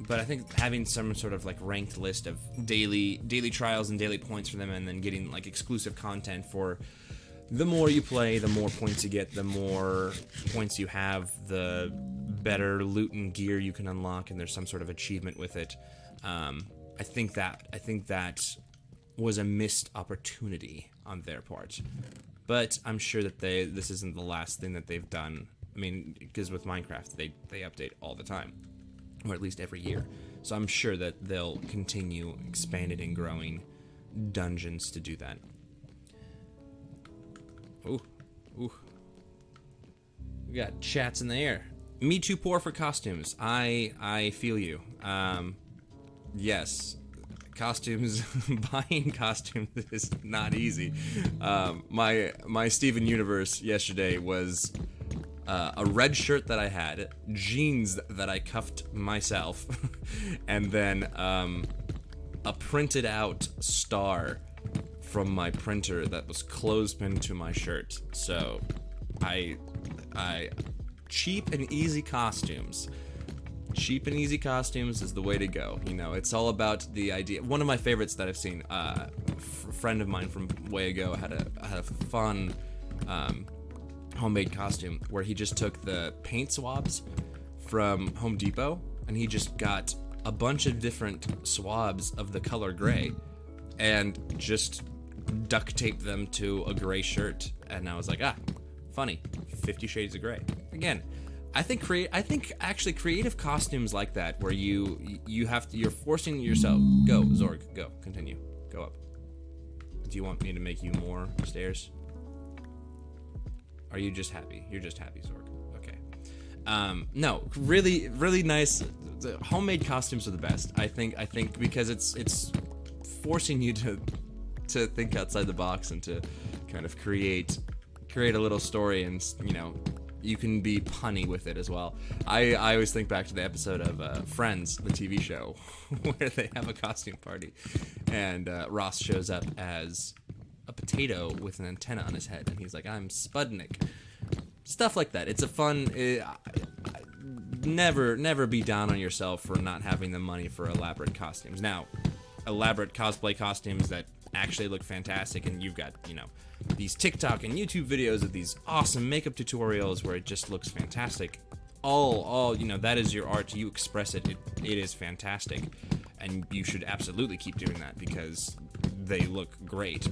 But I think having some sort of like ranked list of daily trials and daily points for them, and then getting like exclusive content for the more you play, the more points you get, the more points you have, the better loot and gear you can unlock, and there's some sort of achievement with it. I think that was a missed opportunity on their part. But I'm sure that this isn't the last thing that they've done. I mean, because with Minecraft, they update all the time. Or at least every year. So I'm sure that they'll continue expanding and growing dungeons to do that. Ooh. We got chats in the air. Me too poor for costumes. I feel you. Yes. Costumes, buying costumes is not easy. My Steven Universe yesterday was... a red shirt that I had, jeans that I cuffed myself, and then a printed out star from my printer that was clothespin to my shirt. So I cheap and easy costumes. Cheap and easy costumes is the way to go. You know, it's all about the idea. One of my favorites that I've seen, a friend of mine from way ago had a fun homemade costume where he just took the paint swabs from Home Depot and he just got a bunch of different swabs of the color gray and just duct taped them to a gray shirt. And I was like, funny, 50 Shades of Grey. Again, I think actually creative costumes like that, where you're forcing yourself. Go, Zorg, go, continue, go up. Do you want me to make you more stairs? Are you just happy? You're just happy, Zorg. Okay. No, really, really nice. The homemade costumes are the best. I think because it's forcing you to think outside the box and to kind of create a little story, and you know, you can be punny with it as well. I always think back to the episode of Friends, the TV show, where they have a costume party, and Ross shows up as a potato with an antenna on his head, and he's like, "I'm Spudnik." Stuff like that. It's a fun. Never be down on yourself for not having the money for elaborate costumes. Now, elaborate cosplay costumes that actually look fantastic, and you've got, you know, these TikTok and YouTube videos of these awesome makeup tutorials where it just looks fantastic. All you know, that is your art. You express it. It is fantastic, and you should absolutely keep doing that because they look great.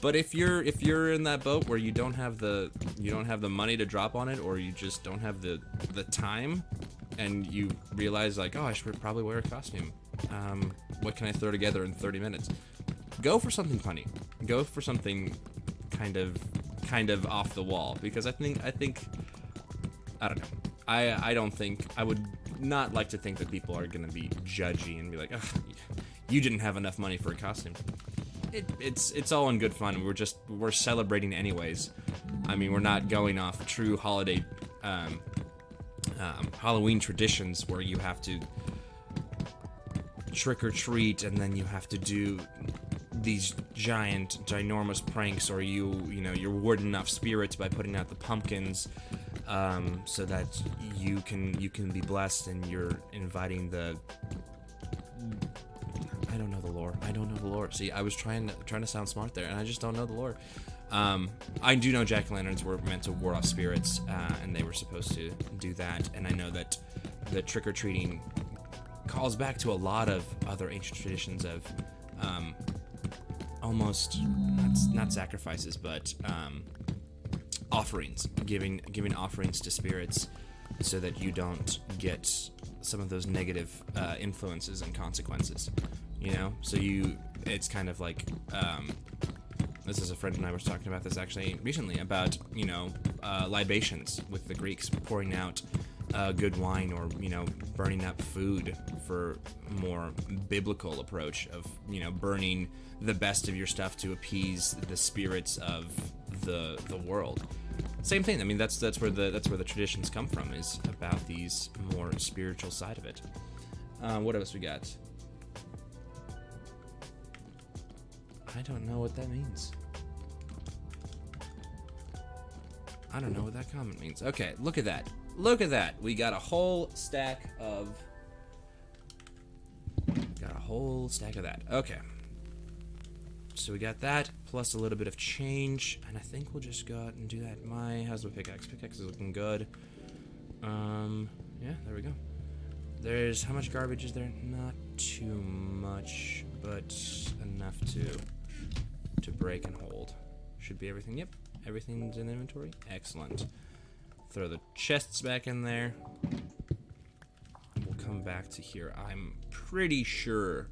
But if you're in that boat where you don't have the money to drop on it, or you just don't have the time, and you realize like, oh, I should probably wear a costume. What can I throw together in 30 minutes? Go for something funny. Go for something kind of off the wall, because I think I don't know. I don't think, I would not like to think that people are gonna be judgy and be like, ugh, you didn't have enough money for a costume. It's all in good fun. We're celebrating anyways. I mean, we're not going off true holiday Halloween traditions where you have to trick or treat and then you have to do these ginormous pranks, or you're warding off spirits by putting out the pumpkins, so that you can be blessed, and you're inviting the. I don't know the lore. See, I was trying to sound smart there, and I just don't know the lore. I do know jack-o'-lanterns were meant to ward off spirits, and they were supposed to do that. And I know that the trick-or-treating calls back to a lot of other ancient traditions of almost not sacrifices, but offerings, giving offerings to spirits, so that you don't get some of those negative influences and consequences. You know, so it's kind of like, this is a friend and I was talking about this actually recently, about, libations with the Greeks, pouring out good wine, or, burning up food, for more biblical approach of, burning the best of your stuff to appease the spirits of the world. Same thing. I mean, that's where the traditions come from, is about these more spiritual side of it. What else we got? I don't know what that means. I don't know what that comment means. Okay, look at that. Look at that. We got a whole stack of that. Okay. So we got that, plus a little bit of change, and I think we'll just go out and do that. How's my pickaxe? Pickaxe is looking good. Yeah, there we go. There's, how much garbage is there? Not too much, but enough to break and hold. Should be everything. Yep, everything's in inventory. Excellent. Throw the chests back in there. We'll come back to here. I'm pretty sure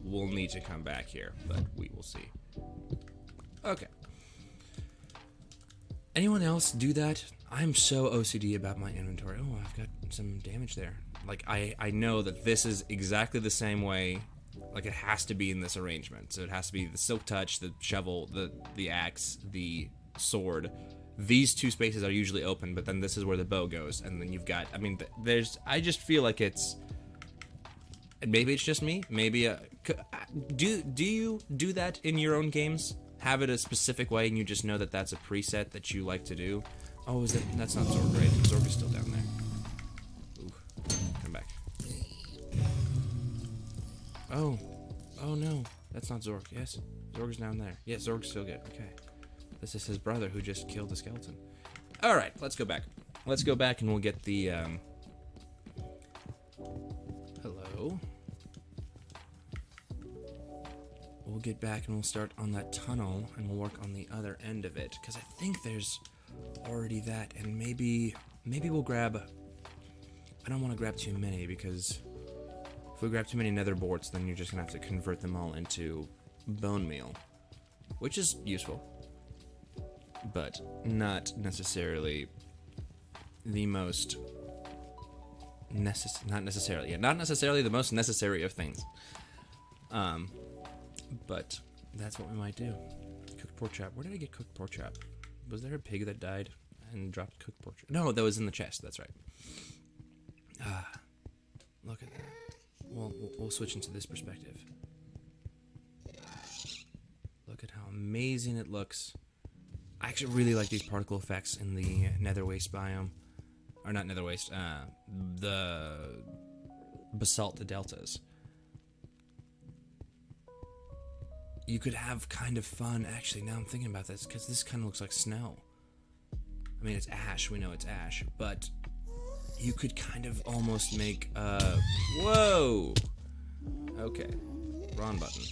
we'll need to come back here, but we will see. Okay. Anyone else do that? I'm so OCD about my inventory. Oh, I've got some damage there. Like, I know that this is exactly the same way. Like, it has to be in this arrangement. So it has to be the silk touch, the shovel, the axe, the sword. These two spaces are usually open, but then this is where the bow goes, and then you've got, I mean, I just feel like it's maybe it's just me. Maybe do you do that in your own games? Have it a specific way, and you just know that that's a preset that you like to do. Oh, is it? That's not Zorg, right? Zorg is still down there. Ooh, come back. Oh, oh no, that's not Zorg. Yes, Zorg is down there. Yes, Zorg's still good. Okay, this is his brother who just killed the skeleton. All right, let's go back. Let's go back, and we'll get the. Hello. We'll get back and we'll start on that tunnel and we'll work on the other end of it, because I think there's already that, and maybe we'll grab. I don't want to grab too many, because if we grab too many nether boards, then you're just gonna have to convert them all into bone meal, which is useful, but not necessarily the most not necessarily the most necessary of things. But that's what we might do. Cooked pork chop. Where did I get cooked pork chop? Was there a pig that died and dropped cooked pork chop? No, that was in the chest. That's right. Ah, look at that. We'll switch into this perspective. Look at how amazing it looks. I actually really like these particle effects in the nether waste biome. Or not nether waste, the basalt deltas. You could have kind of fun, actually, now I'm thinking about this, because this kind of looks like snow. I mean, it's ash, we know it's ash, but you could kind of almost make, whoa! Okay, wrong button.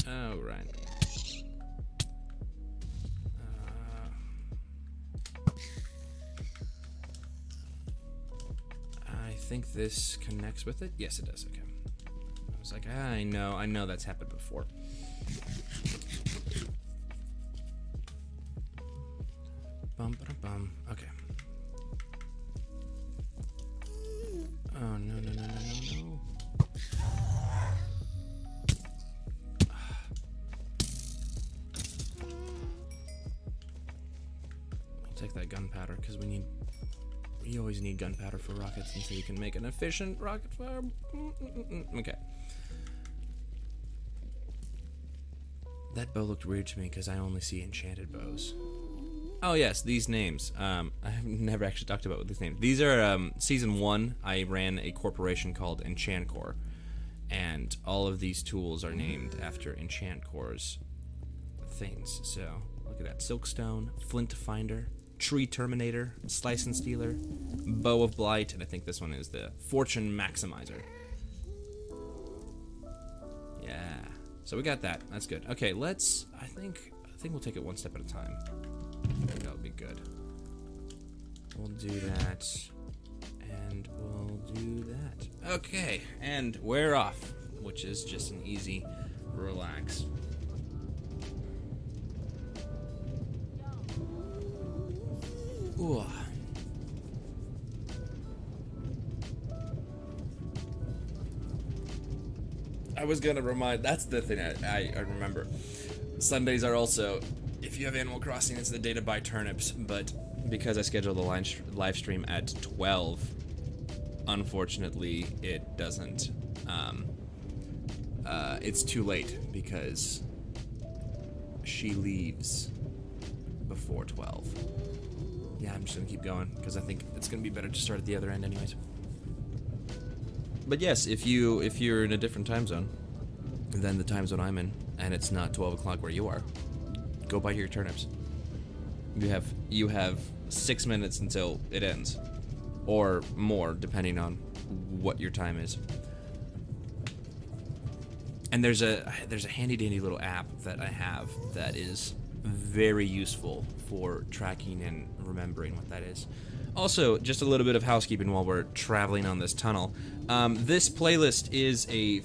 Oh, right. I think this connects with it. Yes, it does. Okay. I was like, I know that's happened before. Bum, ba, bum. Okay. Oh no. I'll take that gunpowder because you always need gunpowder for rockets, and so you can make an efficient rocket farm. Okay. That bow looked weird to me because I only see enchanted bows. Oh yes, these names. I have never actually talked about these names. These are season 1. I ran a corporation called Enchant Core, and all of these tools are named after Enchant Core's things. So look at that: Silkstone, Flint Finder, Tree Terminator, Slice and Stealer, Bow of Blight, and I think this one is the Fortune Maximizer. Yeah. So we got that. That's good. Okay, let's. I think we'll take it one step at a time. That would be good. We'll do that, and we'll do that. Okay, and we're off, which is just an easy relax. Ooh. I was gonna remind, that's the thing I remember. Sundays are also, if you have Animal Crossing, it's the day to buy turnips, but because I scheduled the live stream at 12, unfortunately it doesn't, it's too late because she leaves before 12. Yeah, I'm just gonna keep going because I think it's gonna be better to start at the other end anyways. But yes, if you're in a different time zone than the time zone I'm in, and it's not 12 o'clock where you are, go buy your turnips. You have 6 minutes until it ends, or more depending on what your time is. And there's a handy dandy little app that I have that is very useful for tracking and remembering what that is. Also, just a little bit of housekeeping while we're traveling on this tunnel. This playlist is a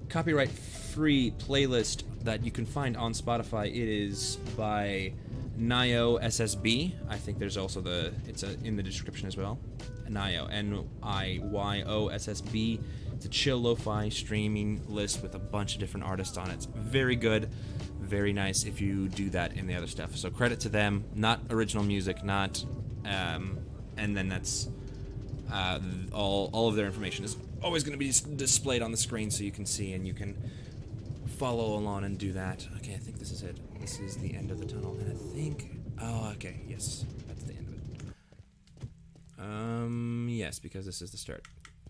copyright-free playlist that you can find on Spotify. It is by Nio SSB. I think there's also it's in the description as well. Nio, Niyyo SSB. It's a chill lo-fi streaming list with a bunch of different artists on it. It's very good, very nice if you do that in the other stuff. So credit to them. Not original music, not and then that's all of their information is always going to be displayed on the screen so you can see and you can follow along and do that. Okay, I think this is it. This is the end of the tunnel, and I think... Oh, okay, yes, that's the end of it. Yes, because this is the start.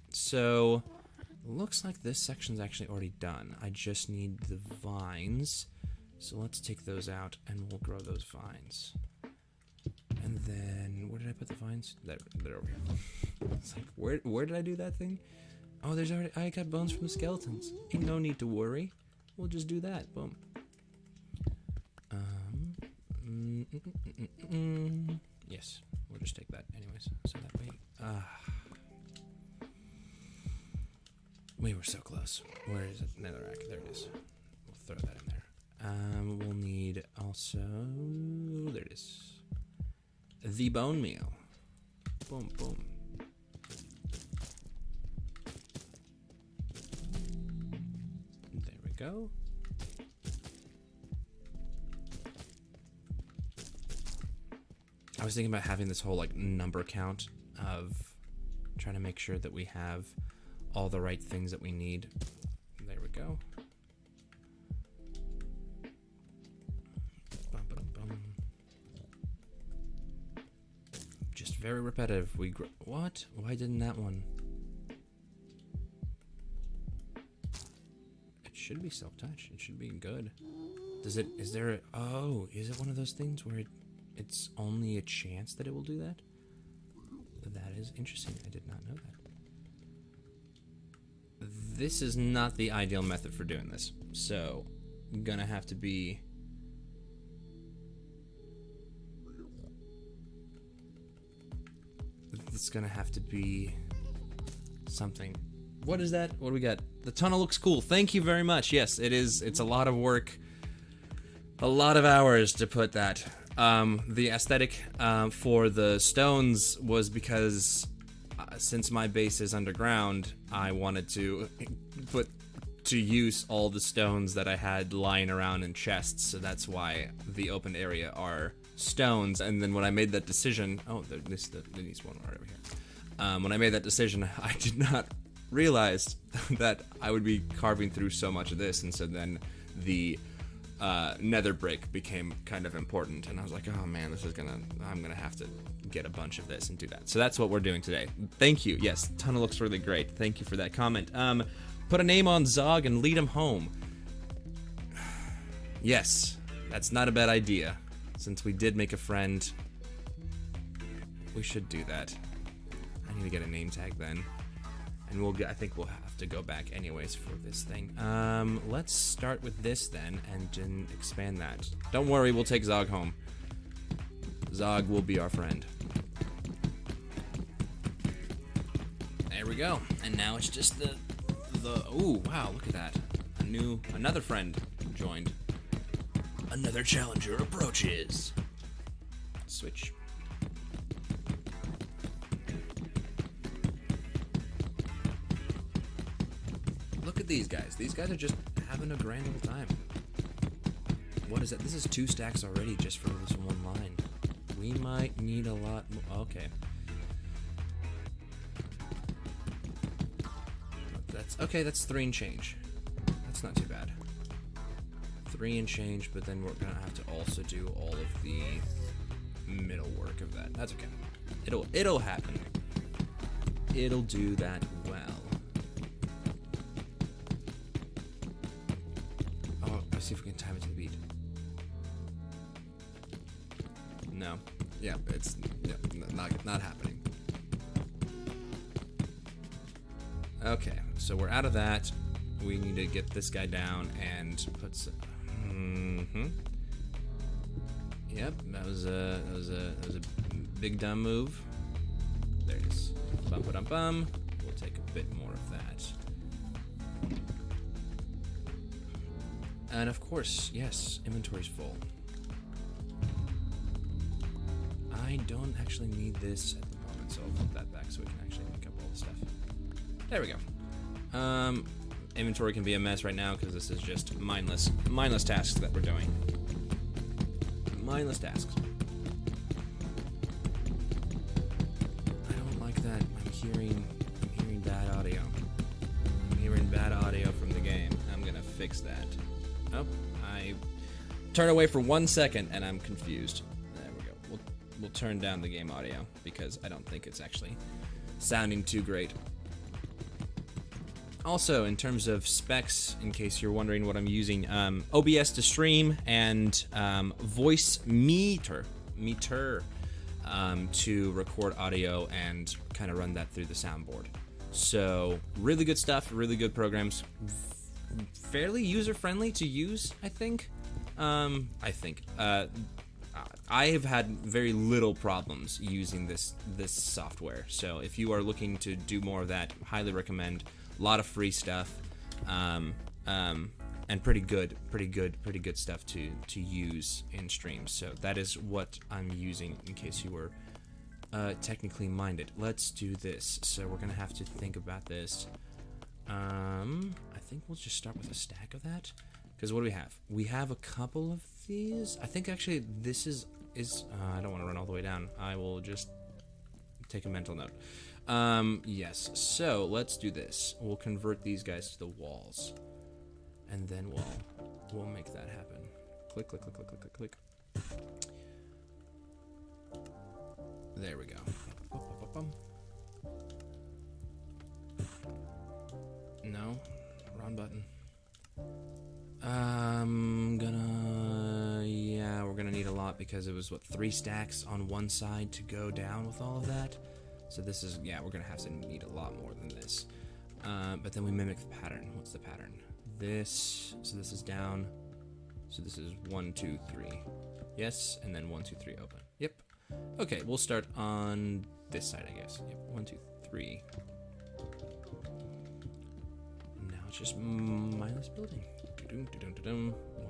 So, looks like this section's actually already done. I just need the vines. So let's take those out, and we'll grow those vines. And then, where did I put the vines? They're over here. It's like, where did I do that thing? Oh, there's already... I got bones from the skeletons. Ain't no need to worry. We'll just do that. Boom. Yes, we'll just take that anyways. So that way... we were so close. Where is it? Netherrack. There it is. We'll throw that in there. We'll need also... There it is. The bone meal. Boom, boom. There we go. I was thinking about having this whole like number count of trying to make sure that we have all the right things that we need. There we go. Bum, bum, bum. Just very repetitive. What? Why didn't that one? It should be self-touch. It should be good. Does it? Is there? Oh, is it one of those things where it's only a chance that it will do that? That is interesting. I did not know that. This is not the ideal method for doing this, so I'm gonna have to be... It's gonna have to be something. What is that? What do we got? The tunnel looks cool. Thank you very much. Yes, it is. It's a lot of work. A lot of hours to put that. The aesthetic for the stones was because since my base is underground, I wanted to put to use all the stones that I had lying around in chests, so that's why the open area are stones. And then when I made that decision, oh, there needs one right over here. When I made that decision, I did not realize that I would be carving through so much of this, and so then the nether brick became kind of important, and I was like, oh man, I'm gonna have to get a bunch of this and do that. So that's what we're doing today. Thank you. Yes, tunnel looks really great. Thank you for that comment. Put a name on Zog and lead him home. Yes, that's not a bad idea. Since we did make a friend, we should do that. I need to get a name tag then. And I think we'll have to go back anyways for this thing. Let's start with this then, and then expand that. Don't worry, we'll take Zog home. Zog will be our friend. There we go. And now it's just the ooh, wow, look at that. Another friend joined. Another challenger approaches. Switch. Look at these guys. These guys are just having a grand old time. What is that? This is 2 stacks already just for this one line. We might need a lot more. Okay. That's 3 and change. That's not too bad. 3 and change, but then we're gonna have to also do all of the middle work of that. That's okay. It'll happen. It'll do that well. Oh, let's see if we can time it to the beat. No. Yeah, it's not happening. Okay, so we're out of that. We need to get this guy down and put some... Yep, that was a big dumb move. There it is. Bum ba dum bum. We'll take a bit more of that. And of course, yes, inventory's full. I don't actually need this at the moment, so I'll put that back so we can actually pick up all the stuff. There we go. Inventory can be a mess right now because this is just mindless tasks that we're doing. Mindless tasks. audio from the game. I'm gonna fix that. Oh, I turn away for 1 second and I'm confused. There we go. We'll turn down the game audio because I don't think it's actually sounding too great. Also, in terms of specs, in case you're wondering what I'm using, OBS to stream and voice meter to record audio and kind of run that through the soundboard. So really good stuff, really good programs, fairly user-friendly to use, I think. I have had very little problems using this software. So if you are looking to do more of that, highly recommend. A lot of free stuff, and pretty good stuff to use in streams. So that is what I'm using in case you were technically minded. Let's do this. So we're gonna have to think about this. I think we'll just start with a stack of that. Because what do we have? We have a couple of these. I think actually this is I don't want to run all the way down. I will just take a mental note. Yes, so let's do this. We'll convert these guys to the walls. And then we'll make that happen. Click, click, click, click, click, click, click. There we go. No, wrong button. Yeah, we're gonna need a lot because it was, what, 3 stacks on one side to go down with all of that? So this is, yeah, we're gonna have to need a lot more than this. But then we mimic the pattern. What's the pattern? This, so this is down. So this is 1, 2, 3. Yes, and then 1, 2, 3, open. Yep. Okay, we'll start on this side, I guess. Yep, 1, 2, 3. Now it's just mindless building. 1,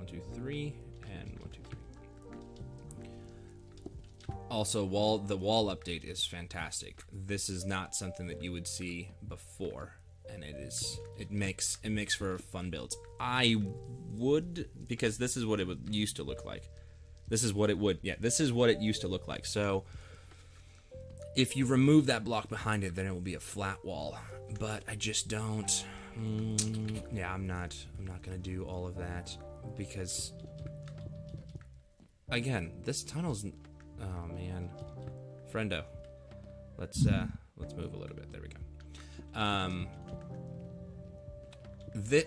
2, 3, and 1, 2, 3. Also, the wall update is fantastic. This is not something that you would see before, and it makes for fun builds. I would, because this is what it used to look like. This is what it used to look like. So if you remove that block behind it, then it will be a flat wall. But I just don't. Yeah, I'm not gonna do all of that because, again, this tunnel's. Oh man, friendo. Let's move a little bit. There we go.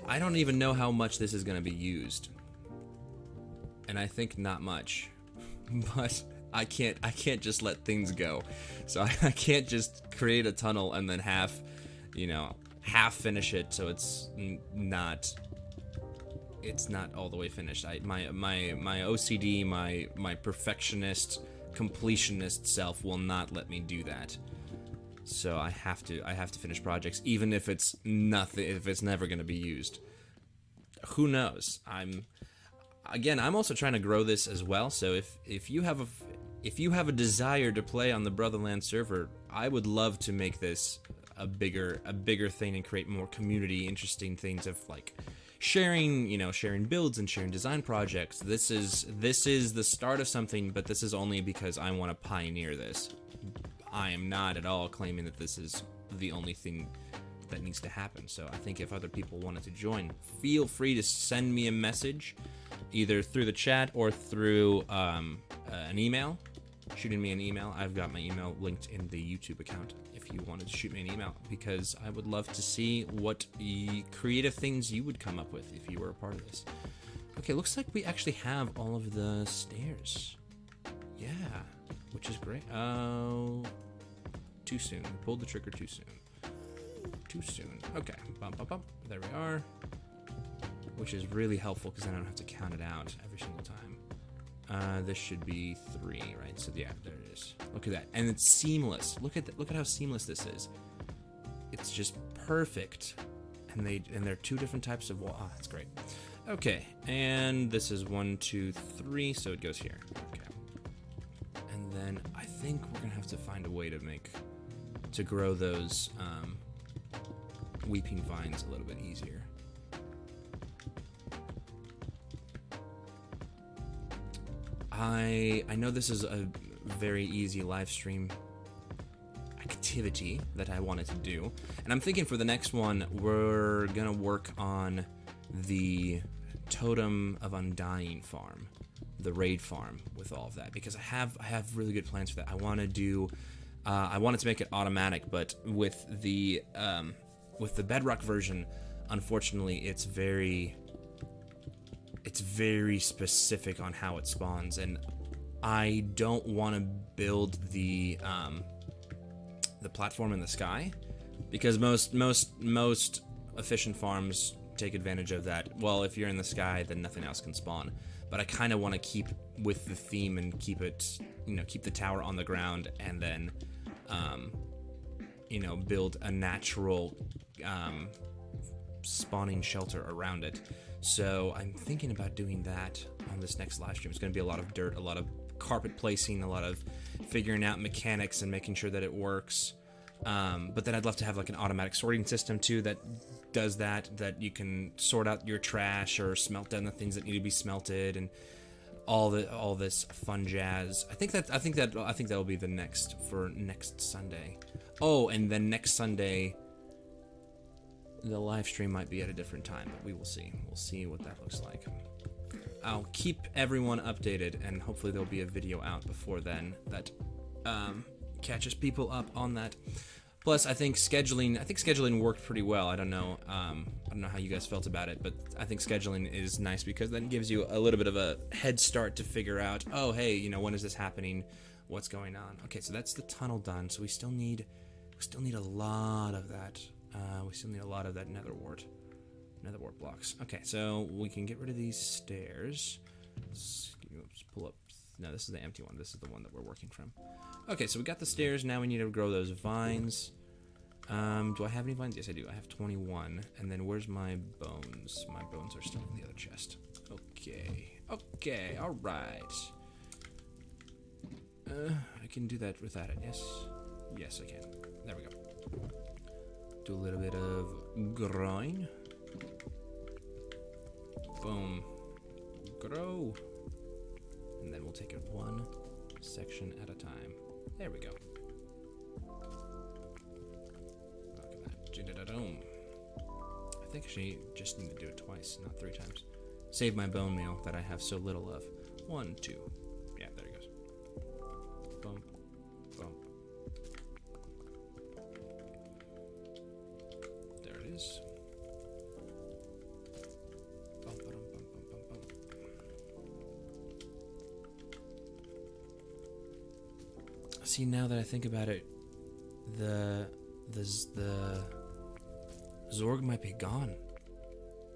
I don't even know how much this is gonna be used, and I think not much. But I can't just let things go. So I can't just create a tunnel and then half finish it so it's not all the way finished. My OCD, my perfectionist, completionist self will not let me do that. So I have to finish projects even if it's nothing, if it's never going to be used. Who knows? I'm also trying to grow this as well. So if you have a desire to play on the Brotherland server, I would love to make this a bigger thing and create more community interesting things of like sharing builds and sharing design projects. This is the start of something, but this is only because I want to pioneer this. I am not at all claiming that this is the only thing that needs to happen. So I think if other people wanted to join, feel free to send me a message either through the chat or through an email. Shooting me an email. I've got my email linked in the YouTube account if you wanted to shoot me an email, because I would love to see what creative things you would come up with if you were a part of this. Okay, looks like we actually have all of the stairs. Yeah, which is great. Oh, too soon. We pulled the trigger too soon. Too soon. Okay, bump, bump, bump. There we are. Which is really helpful because I don't have to count it out every single time. This should be 3, right? So yeah, there it is. Look at that, and it's seamless. Look at how seamless this is. It's just perfect, and they're 2 different types of wall. Oh, that's great. Okay, and this is 1, 2, 3, so it goes here. Okay, and then I think we're gonna have to find a way to grow those weeping vines a little bit easier. I know this is a very easy live stream activity that I wanted to do. And I'm thinking for the next one, we're gonna work on the Totem of Undying farm, the raid farm with all of that, because I have really good plans for that. I want to do, I wanted to make it automatic, but with the Bedrock version, unfortunately, it's very specific on how it spawns, and I don't want to build the platform in the sky, because most efficient farms take advantage of that. Well, if you're in the sky, then nothing else can spawn. But I kind of want to keep with the theme and keep it, keep the tower on the ground, and then, build a natural spawning shelter around it. So I'm thinking about doing that on this next live stream. It's going to be a lot of dirt, a lot of carpet placing, a lot of figuring out mechanics and making sure that it works. But then I'd love to have like an automatic sorting system too that does that you can sort out your trash or smelt down the things that need to be smelted and all this fun jazz. I think that'll be the next for next Sunday. Oh, and then next Sunday the live stream might be at a different time, but we will see. We'll see what that looks like. I'll keep everyone updated, and hopefully there'll be a video out before then that catches people up on that. Plus, I think scheduling worked pretty well. I don't know how you guys felt about it, but I think scheduling is nice because then it gives you a little bit of a head start to figure out, oh, hey, when is this happening? What's going on? Okay, so that's the tunnel done. So we still need a lot of that. We still need a lot of that nether wart blocks. Okay, so we can get rid of these stairs. Let's pull up. No, this is the empty one. This is the one that we're working from. Okay, so we got the stairs. Now we need to grow those vines. Do I have any vines? Yes, I do. I have 21. And then where's my bones? My bones are still in the other chest. Okay. Okay, alright. I can do that without it, yes? Yes, I can. There we go. Do a little bit of growing. Boom. Grow. And then we'll take it one section at a time. There we go. Look at that. I think I just need to do it twice, not 3 times. Save my bone meal that I have so little of. 1, 2. Yeah, there it goes. Bump. Bump. There it is. Bump, bump, bump, bump, bump, bump. See, now that I think about it, the Zorg might be gone.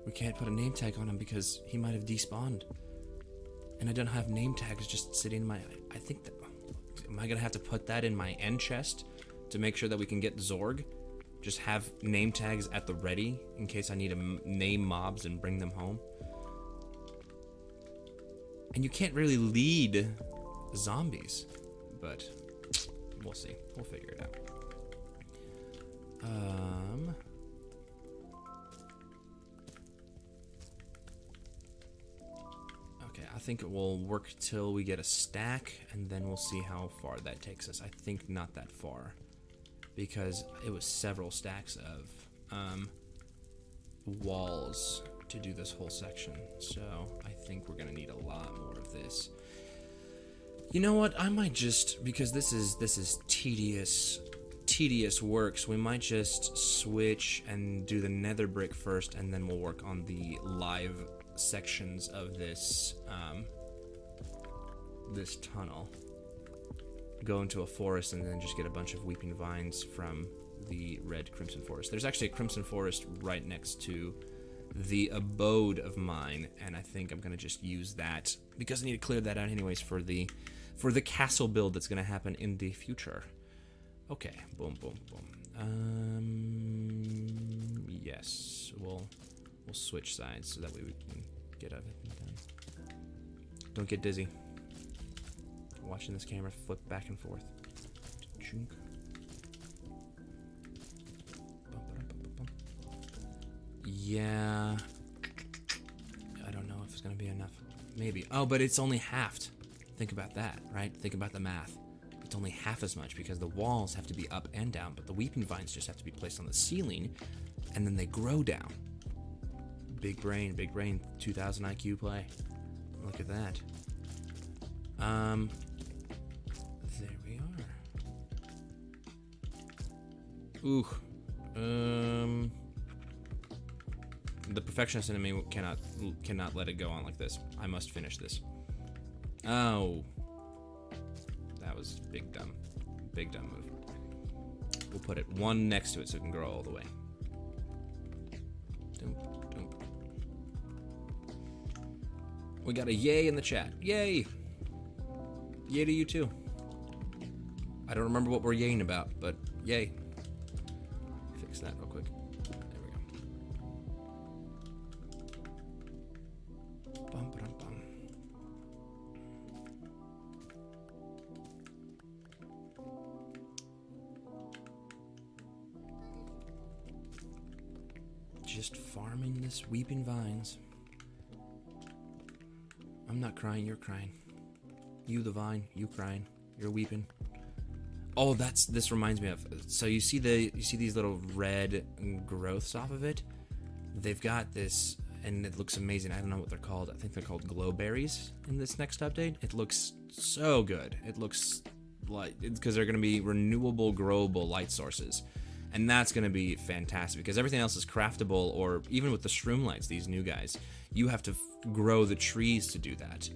We can't put a name tag on him because he might have despawned. And I don't have name tags just sitting in my... I think that... Am I going to have to put that in my end chest to make sure that we can get Zorg? Just have name tags at the ready in case I need to name mobs and bring them home? And you can't really lead zombies, but we'll see. We'll figure it out. Okay, I think it will work till we get a stack, and then we'll see how far that takes us. I think not that far, because it was several stacks of walls to do this whole section, so I think we're gonna need a lot more of this. You know what? I might just, because this is tedious work, so we might just switch and do the nether brick first, and then we'll work on the live sections of this this tunnel. Go into a forest and then just get a bunch of weeping vines from the red crimson forest. There's actually a crimson forest right next to the abode of mine, and I think I'm gonna just use that because I need to clear that out anyways for the castle build that's gonna happen in the future. Okay, boom, boom, boom. Yes, we'll switch sides so that way we can get everything done. Don't get dizzy. Watching this camera flip back and forth. Yeah. I don't know if it's gonna be enough. Maybe. Oh, but it's only halved. Think about that, right? Think about the math. it's only half as much because the walls have to be up and down, but the weeping vines just have to be placed on the ceiling, and then they grow down. Big brain, 2000 IQ play. Look at that. There we are. Ooh. The perfectionist in me cannot let it go on like this. I must finish this. Oh. That was big dumb move. We'll put it one next to it so it can grow all the way. We got a yay in the chat. Yay! Yay to you too. I don't remember what we're yaying about, but yay. Fix that real quick. There we go. Bum, ba-dum, bum. Just farming this weeping vines. I'm not crying, you're crying. You the vine, you crying, you're weeping. Oh, this reminds me of. So you see these little red growths off of it. They've got this, and it looks amazing. I don't know what they're called. I think they're called glow berries in this next update. It looks so good. It looks like, because they're going to be renewable, growable light sources. And that's going to be fantastic because everything else is craftable, or even with the shroom lights, these new guys, you have to grow the trees to do that.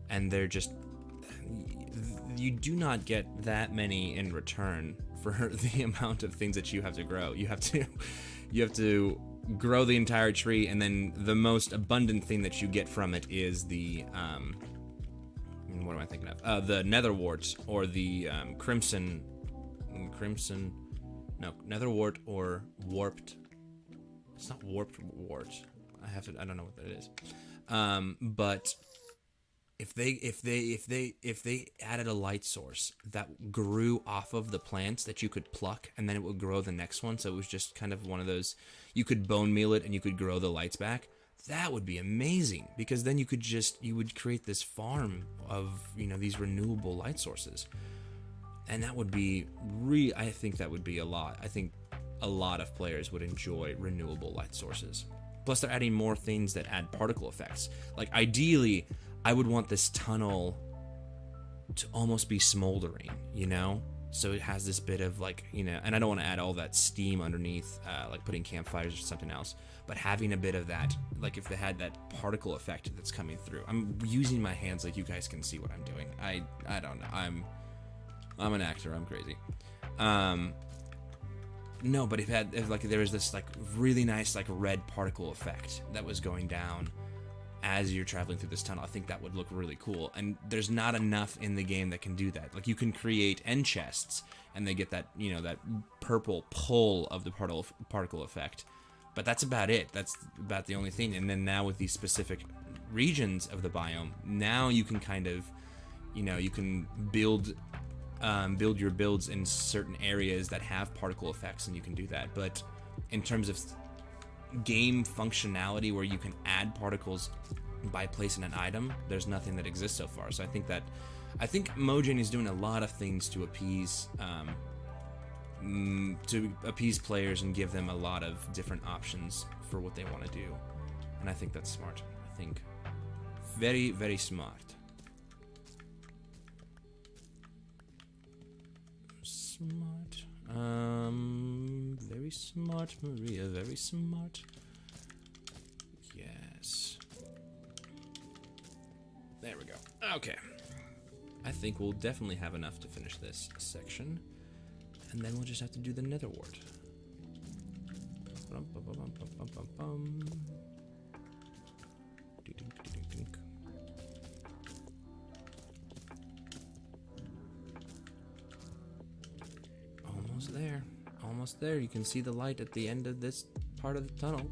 And they're just, you do not get that many in return for the amount of things that you have to grow. You have to grow the entire tree, and then the most abundant thing that you get from it is the, what am I thinking of? The nether warts, or the netherwort or warped. It's not warped wart. I don't know what that is. But if they added a light source that grew off of the plants that you could pluck, and then it would grow the next one, so it was just kind of one of those, you could bone meal it and you could grow the lights back. That would be amazing, because then you would create this farm of, these renewable light sources. And that would be I think that would be a lot. I think a lot of players would enjoy renewable light sources. Plus, they're adding more things that add particle effects. Like, ideally, I would want this tunnel to almost be smoldering, So it has this bit of, and I don't want to add all that steam underneath, like putting campfires or something else, but having a bit of that, like if they had that particle effect that's coming through. I'm using my hands like you guys can see what I'm doing. I don't know. I'm an actor. I'm crazy. No, but if there was this really nice red particle effect that was going down as you're traveling through this tunnel, I think that would look really cool. And there's not enough in the game that can do that. Like, you can create end chests, and they get that that purple pull of the particle effect, but that's about it. That's about the only thing. And then now with these specific regions of the biome, now you can kind of, you can build your builds in certain areas that have particle effects, and you can do that. But in terms of game functionality where you can add particles by placing an item, there's nothing that exists so far. So I think Mojang is doing a lot of things to appease players and give them a lot of different options for what they want to do, and I think that's smart. I think very, very smart. Smart. Very smart, Maria. Very smart. Yes. There we go. Okay. I think we'll definitely have enough to finish this section, and then we'll just have to do the nether wart. Almost there. You can see the light at the end of this part of the tunnel.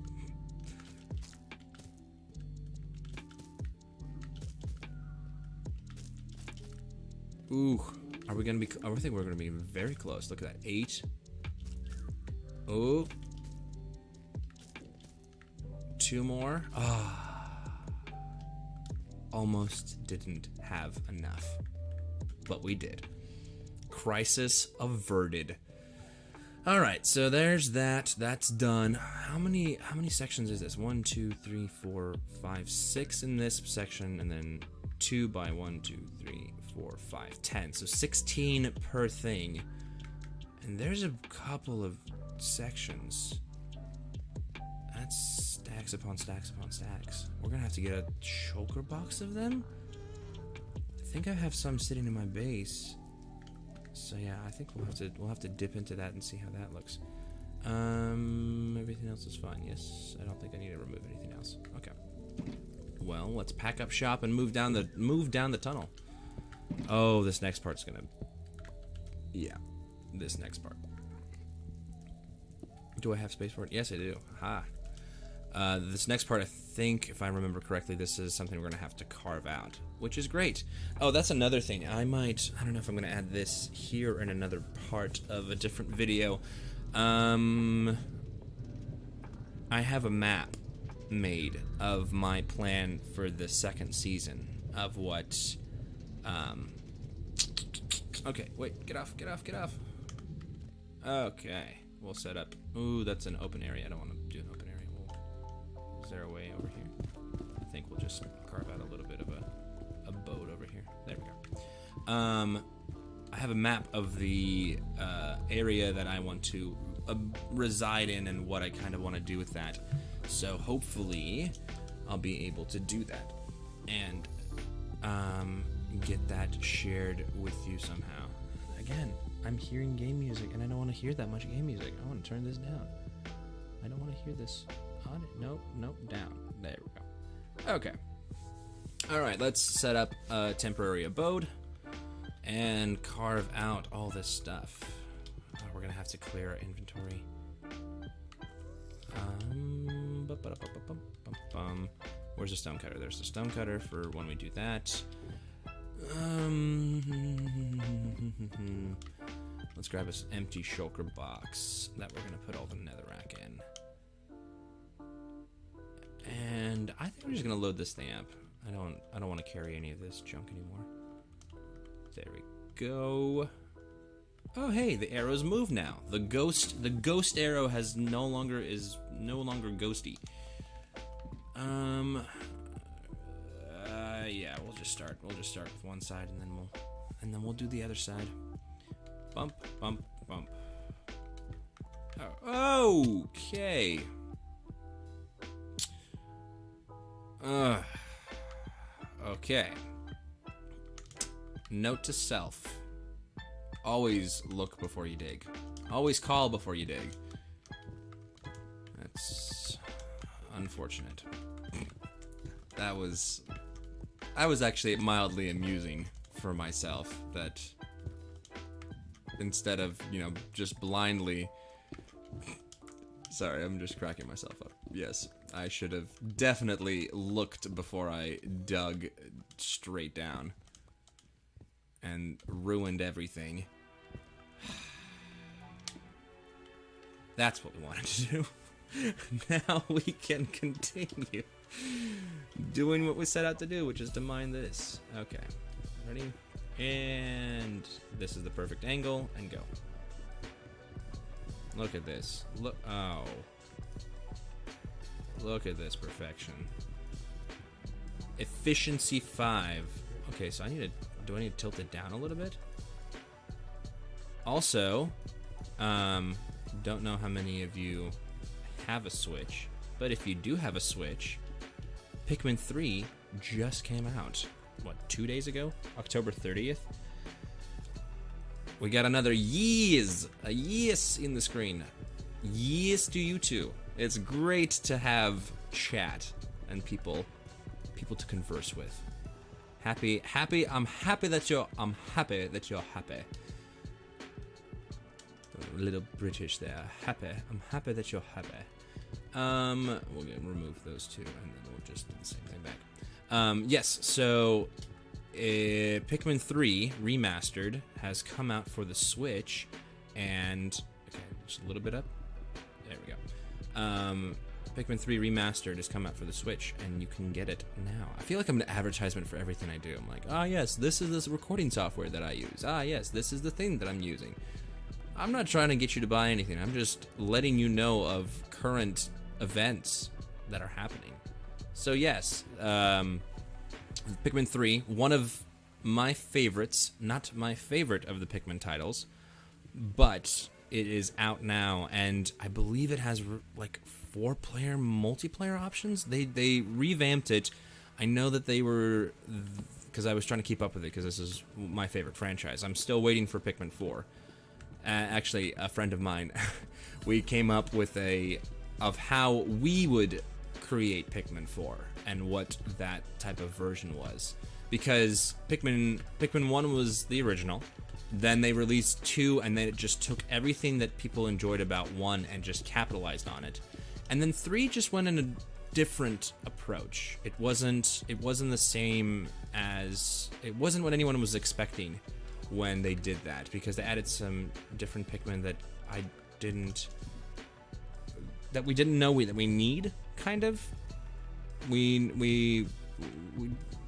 Ooh, I think we're gonna be very close. Look at that, 8. Oh, 2 more. Almost didn't have enough, but we did. Crisis averted. All right, so there's that. That's done. How many sections is this? 1, 2, 3, 4, 5, 6 in this section, and then 2 by 1, 2, 3, 4, 5, 10. So 16 per thing. And there's a couple of sections. That's stacks upon stacks upon stacks. We're gonna have to get a choker box of them. I think I have some sitting in my base. So yeah, I think we'll have to dip into that and see how that looks. Everything else is fine. Yes, I don't think I need to remove anything else. Okay. Well, let's pack up shop and move down the tunnel. Oh, this next part's gonna. Yeah, this next part. Do I have space for it? Yes, I do. Ha. This next part, I think, if I remember correctly, this is something we're gonna have to carve out, which is great. Oh, that's another thing. I don't know if I'm gonna add this here in another part of a different video. I have a map made of my plan for the second season of what, okay, wait, get off. Okay, we'll set up. Ooh, that's an open area. I don't want to do an open area. Is there a way over here? I think we'll just carve out a little bit of a boat over here. There we go. I have a map of the area that I want to reside in and what I kind of want to do with that. So hopefully I'll be able to do that and get that shared with you somehow. Again, I'm hearing game music and I don't want to hear that much game music. I want to turn this down. I don't want to hear this on it. Nope, down. There we go. Okay. Alright, let's set up a temporary abode and carve out all this stuff. We're gonna have to clear our inventory. Where's the stone cutter? There's the stone cutter for when we do that. Let's grab this empty shulker box that we're gonna put all the netherrack in. And I think we're just gonna load this thing up. I don't want to carry any of this junk anymore. There we go. Oh hey, the arrows move now. The ghost arrow is no longer ghosty. Yeah, we'll just start with one side and then we'll do the other side. Bump, bump, bump. Oh, okay. Okay. Note to self. Always look before you dig. Always call before you dig. That's unfortunate. I was actually mildly amusing for myself that instead of, just blindly. Sorry, I'm just cracking myself up. Yes, I should have definitely looked before I dug straight down and ruined everything. That's what we wanted to do. Now we can continue doing what we set out to do, which is to mine this. Okay, ready? And this is the perfect angle, and go. Look at this. Look at this perfection. Efficiency 5. Okay, so do I need to tilt it down a little bit? Also, don't know how many of you have a Switch, but if you do have a Switch, Pikmin 3 just came out. What, 2 days ago? October 30th? We got another yes! A yes in the screen. Yes to you too. It's great to have chat and people to converse with. I'm happy that you're happy. A little British there. I'm happy that you're happy. We'll remove those two and then we'll just do the same thing back. Yes, so Pikmin 3 Remastered has come out for the Switch, and okay, just a little bit up. There we go. Pikmin 3 Remastered has come out for the Switch, and you can get it now. I feel like I'm an advertisement for everything I do. I'm like, ah, yes, this is this recording software that I use. Ah, yes, this is the thing that I'm using. I'm not trying to get you to buy anything. I'm just letting you know of current events that are happening. So yes, Pikmin 3, one of my favorites, not my favorite of the Pikmin titles, but it is out now, and I believe it has like 4-player multiplayer options. They revamped it. I know that they were, because I was trying to keep up with it, because this is my favorite franchise. I'm still waiting for Pikmin 4. Actually, a friend of mine, we came up with of how we would create Pikmin 4 and what that type of version was, because Pikmin 1 was the original, then they released 2, and then it just took everything that people enjoyed about 1 and just capitalized on it, and then 3 just went in a different approach. It wasn't the same as, it wasn't what anyone was expecting when they did that, because they added some different Pikmin that we didn't know that we need, kind of. We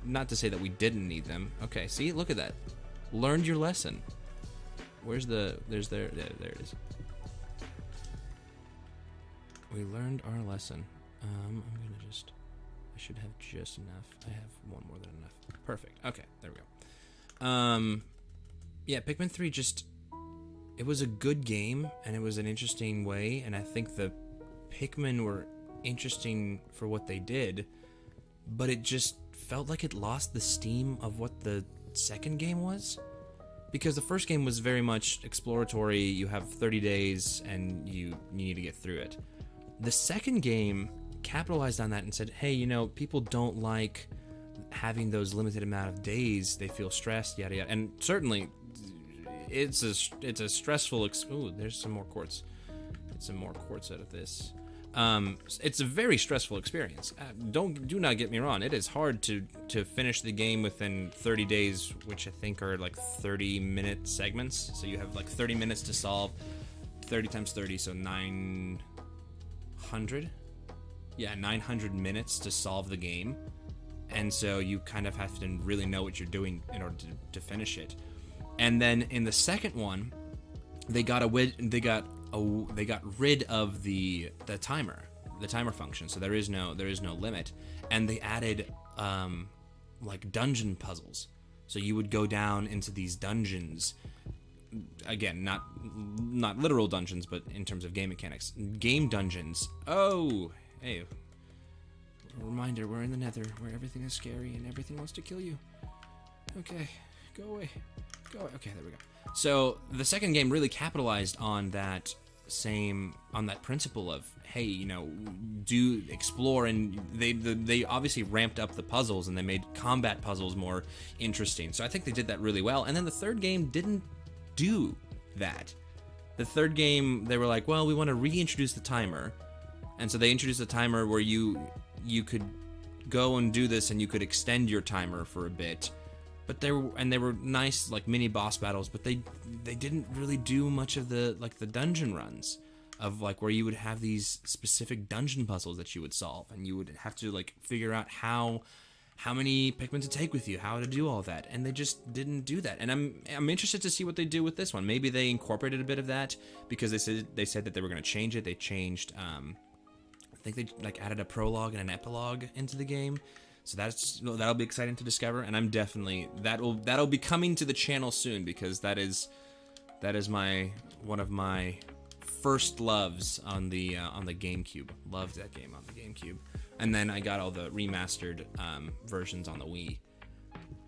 not to say that we didn't need them. Okay, see, look at that. Learned your lesson. Where's there it is. We learned our lesson. I'm gonna I should have just enough. I have one more than enough. Perfect. Okay, there we go. Yeah, Pikmin 3 it was a good game, and it was an interesting way, and I think the Pikmin were interesting for what they did, but it just felt like it lost the steam of what the second game was, because the first game was very much exploratory. You have 30 days and you need to get through it. The second game capitalized on that and said, hey, people don't like having those limited amount of days. They feel stressed, yada yada. And certainly it's a stressful ooh, there's some more quartz. Get some more quartz out of this. It's a very stressful experience. Do not get me wrong. It is hard to finish the game within 30 days, which I think are like 30-minute segments. So you have like 30 minutes to solve. 30 times 30, so 900. Yeah, 900 minutes to solve the game. And so you kind of have to really know what you're doing in order to finish it. And then in the second one, they got rid of the timer function, so there is no limit, and they added like dungeon puzzles. So you would go down into these dungeons, again, not literal dungeons, but in terms of game mechanics, game dungeons. Oh, hey, reminder, we're in the Nether, where everything is scary and everything wants to kill you. Okay, go away. Okay, there we go. So the second game really capitalized on that principle of, hey, do explore, and they obviously ramped up the puzzles, and they made combat puzzles more interesting. So I think they did that really well. And then the third game didn't do that. The third game, they were like, well, we want to reintroduce the timer, and so they introduced a timer where you could go and do this, and you could extend your timer for a bit. But they were nice, like, mini boss battles, but they didn't really do much of the dungeon runs of, like, where you would have these specific dungeon puzzles that you would solve, and you would have to, like, figure out how many Pikmin to take with you, how to do all that, and they just didn't do that. And I'm interested to see what they do with this one. Maybe they incorporated a bit of that, because they said that they were going to change it. They changed, I think they, like, added a prologue and an epilogue into the game. So that'll be exciting to discover, and I'm definitely that'll be coming to the channel soon, because that is one of my first loves on the GameCube. Loved that game on the GameCube, and then I got all the remastered versions on the Wii,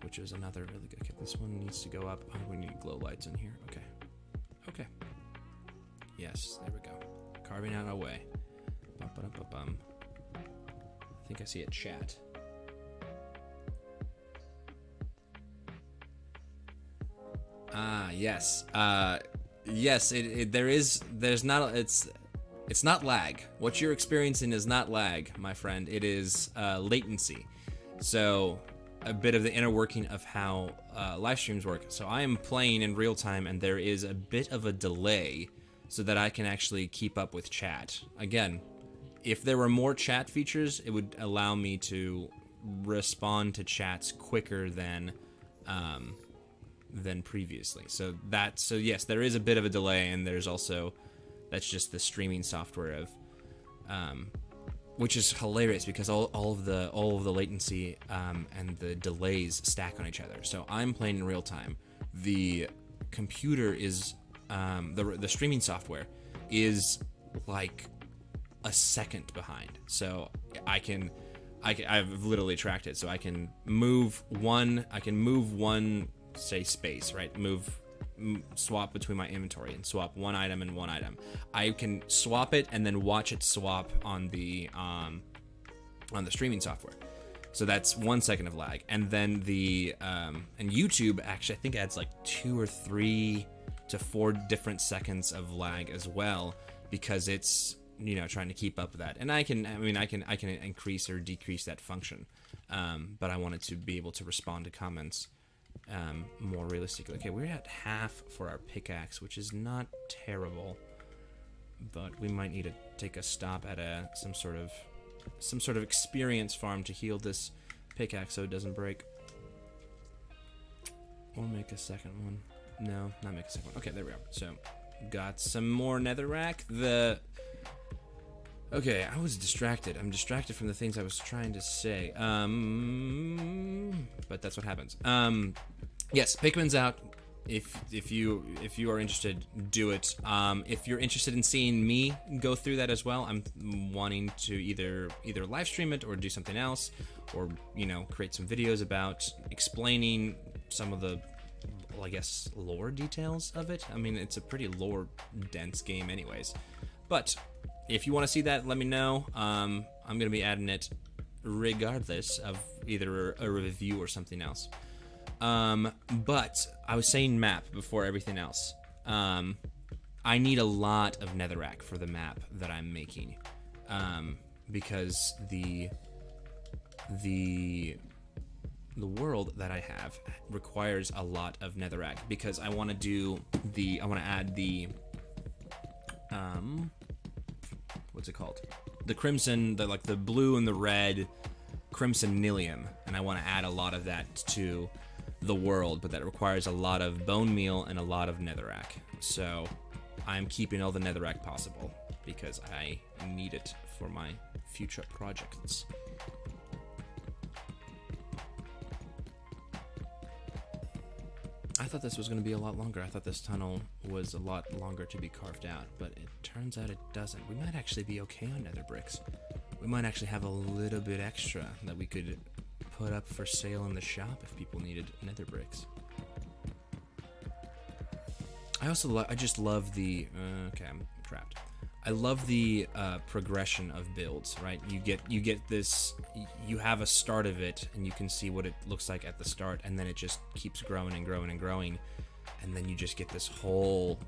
which was another really good. Okay, this one needs to go up. Oh, we need glow lights in here. Okay. Yes, there we go. Carving out our way. Bum. I think I see a chat. Yes. Yes, it's not lag. What you're experiencing is not lag, my friend. It is latency. So a bit of the inner working of how live streams work. So I am playing in real time, and there is a bit of a delay so that I can actually keep up with chat. Again, if there were more chat features, it would allow me to respond to chats quicker than previously. So yes, there is a bit of a delay, and there's also, that's just the streaming software of, which is hilarious because all of the latency and the delays stack on each other. So I'm playing in real time. The computer is the streaming software is like a second behind. So I've literally tracked it. So I can move one say space, right? Swap between my inventory and swap one item and one item. I can swap it and then watch it swap on the streaming software. So that's 1 second of lag. And then and YouTube actually I think adds like 2 or 3 to 4 different seconds of lag as well, because it's, you know, trying to keep up with that. And I can increase or decrease that function. But I wanted to be able to respond to comments more realistically. Okay, we're at half for our pickaxe, which is not terrible, but we might need to take a stop at some sort of experience farm to heal this pickaxe so it doesn't break. Or make a second one. No, not make a second one. Okay, there we go. So, got some more netherrack. Okay, I was distracted. I'm distracted from the things I was trying to say. But that's what happens. Yes, Pikmin's out. If you are interested, do it. If you're interested in seeing me go through that as well, I'm wanting to either live stream it or do something else, or, you know, create some videos about explaining some of the, well, I guess, lore details of it. I mean, it's a pretty lore dense game anyways. But if you want to see that, let me know. I'm going to be adding it regardless of either a review or something else. But I was saying map before everything else. I need a lot of netherrack for the map that I'm making, because the world that I have requires a lot of netherrack, because I want to add the what's it called? The crimson, the blue and the red crimson nilium, and I want to add a lot of that to the world, but that requires a lot of bone meal and a lot of netherrack. So I'm keeping all the netherrack possible because I need it for my future projects. I thought this was going to be a lot longer. I thought this tunnel was a lot longer to be carved out, but it turns out it doesn't. We might actually be okay on nether bricks. We might actually have a little bit extra that we could put up for sale in the shop if people needed nether bricks. I just love the okay, I'm trapped. I love the progression of builds, right? You get this, you have a start of it, and you can see what it looks like at the start, and then it just keeps growing and growing and growing, and then you just get this whole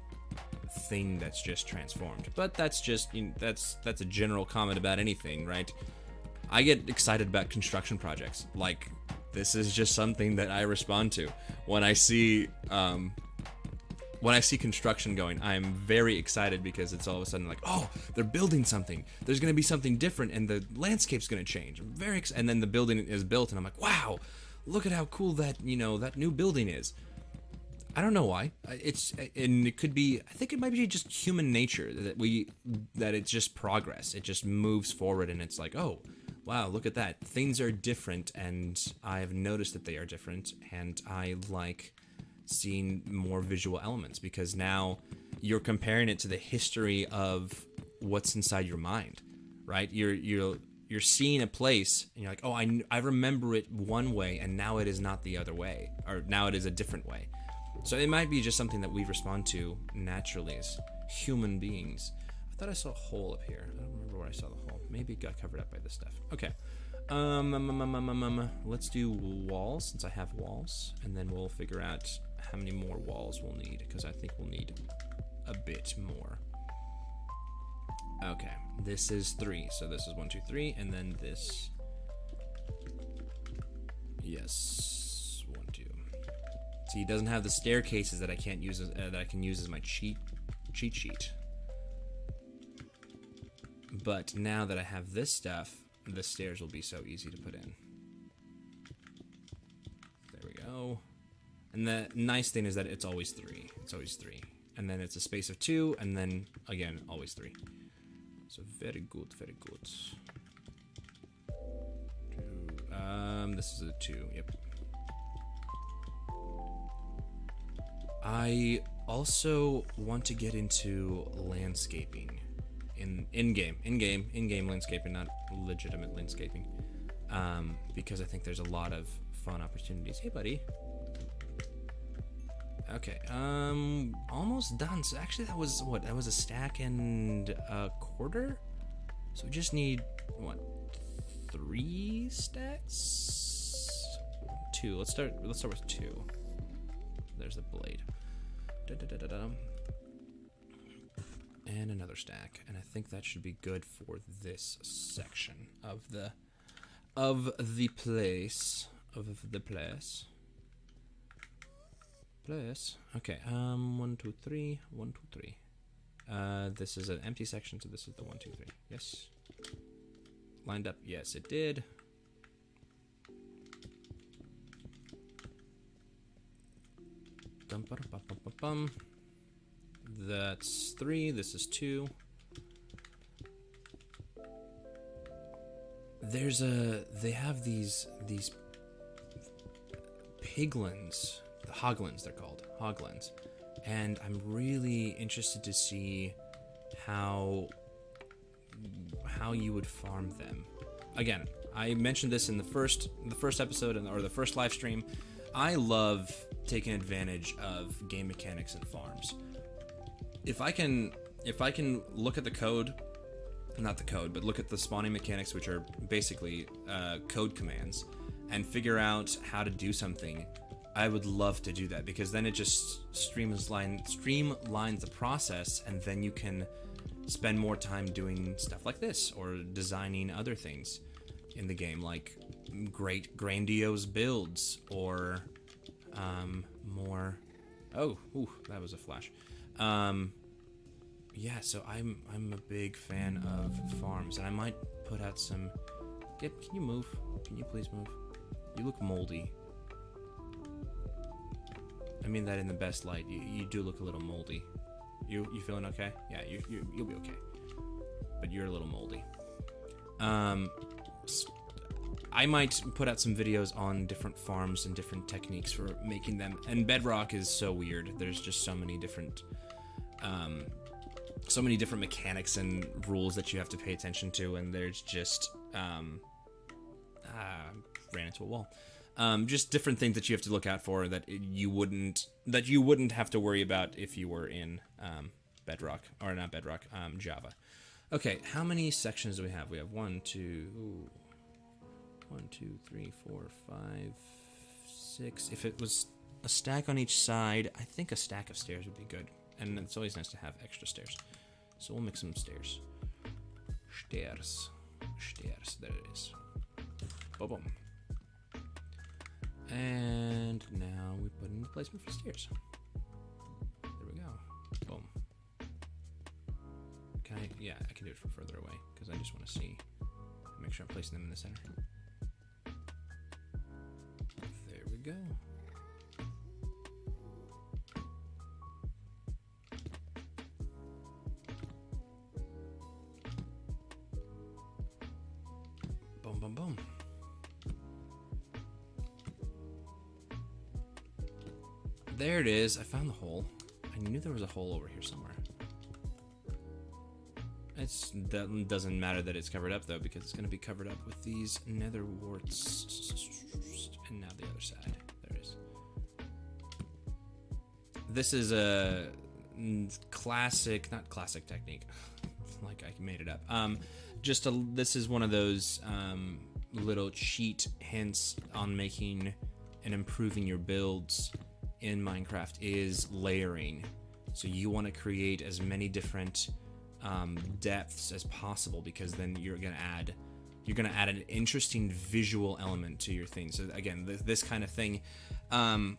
thing that's just transformed. But that's just, you know, that's a general comment about anything, right? I get excited about construction projects. Like, this is just something that I respond to when I see construction going. I'm very excited because it's all of a sudden like, oh, they're building something. There's going to be something different, and the landscape's going to change. I'm very excited. And then the building is built, and I'm like, wow, look at how cool that, you know, that new building is. I don't know why. And it could be, I think it might be just human nature that it's just progress. It just moves forward, and it's like, oh, wow, look at that. Things are different, and I've noticed that they are different, and I like seeing more visual elements, because now you're comparing it to the history of what's inside your mind, right? You're seeing a place, and you're like, oh, I remember it one way, and now it is not the other way, or now it is a different way. So it might be just something that we respond to naturally as human beings. I thought I saw a hole up here. I don't remember where I saw the hole. Maybe it got covered up by this stuff. Okay. Let's do walls, since I have walls, and then we'll figure out how many more walls we'll need, because I think we'll need a bit more. Okay, this is 3, so this is 1, 2, 3, and then this. Yes, 1, 2. See, it doesn't have the staircases that I can't use that I can use as my cheat sheet. But now that I have this stuff, the stairs will be so easy to put in. There we go. And the nice thing is that it's always 3. It's always 3. And then it's a space of 2, and then, again, always 3. So very good, very good. This is a 2, yep. I also want to get into landscaping. In-game landscaping, not legitimate landscaping. Because I think there's a lot of fun opportunities. Hey, buddy. Okay, almost done. So actually that was, what, that was a stack and a quarter? So we just need, what, 3 stacks? 2, let's start with 2. There's the blade. And another stack, and I think that should be good for this section of the place. Okay, 1, 2, 3, 1, 2, 3. This is an empty section, so this is the 1, 2, 3. Yes. Lined up, yes, it did. That's 3, this is 2. They have these piglins, the hoglins they're called, hoglins. And I'm really interested to see how you would farm them. Again, I mentioned this in the first episode or the first live stream. I love taking advantage of game mechanics and farms. If I can look at the code, not the code, but look at the spawning mechanics, which are basically code commands, and figure out how to do something, I would love to do that, because then it just streamlines the process, and then you can spend more time doing stuff like this, or designing other things in the game, like great grandiose builds, or more... Oh, ooh, that was a flash. Yeah, so I'm a big fan of farms, and I might put out some... Can you move? Can you please move? You look moldy. I mean that in the best light. You do look a little moldy. You feeling okay? Yeah, you'll be okay. But you're a little moldy. I might put out some videos on different farms and different techniques for making them. And Bedrock is so weird. There's just so many different mechanics and rules that you have to pay attention to, and there's just ran into a wall. Just different things that you have to look out for that you wouldn't have to worry about if you were in Bedrock, or not Bedrock, Java. Okay, how many sections do we have? We have 1, 2, 3, 4, 5, 6. If it was a stack on each side, I think a stack of stairs would be good. And it's always nice to have extra stairs. So we'll make some stairs. Stairs. There it is. Boom, boom. And now we put in the placement for stairs. There we go. Boom. Can I? Yeah, I can do it from further away, because I just want to see. Make sure I'm placing them in the center. There we go. Boom, boom, boom. There it is. I found the hole. I knew there was a hole over here somewhere. That doesn't matter that it's covered up, though, because it's going to be covered up with these nether warts. And now the other side. There it is. This is a classic, not classic technique, like I made it up. This is one of those little cheat hints on making and improving your builds in Minecraft is layering. So you want to create as many different depths as possible, because then you're going to add you're going to add an interesting visual element to your thing. So again, this kind of thing,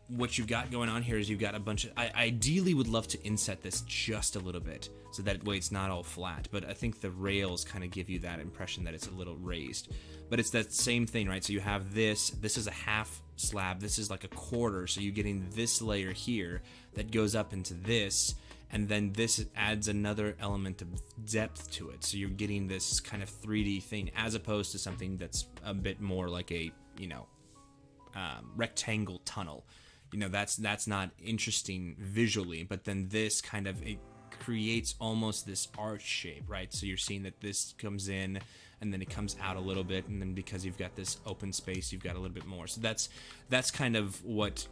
what you've got going on here is you've got a bunch of, I ideally would love to inset this just a little bit, so that way it's not all flat, but I think the rails kind of give you that impression that it's a little raised. But it's that same thing, right? So you have this is a half slab, this is like a quarter, so you're getting this layer here that goes up into this, and then this adds another element of depth to it. So you're getting this kind of 3D thing, as opposed to something that's a bit more like a, rectangle tunnel. That's not interesting visually, but then this kind of, it creates almost this arch shape, right? So you're seeing that this comes in and then it comes out a little bit, and then because you've got this open space, you've got a little bit more. So that's kind of what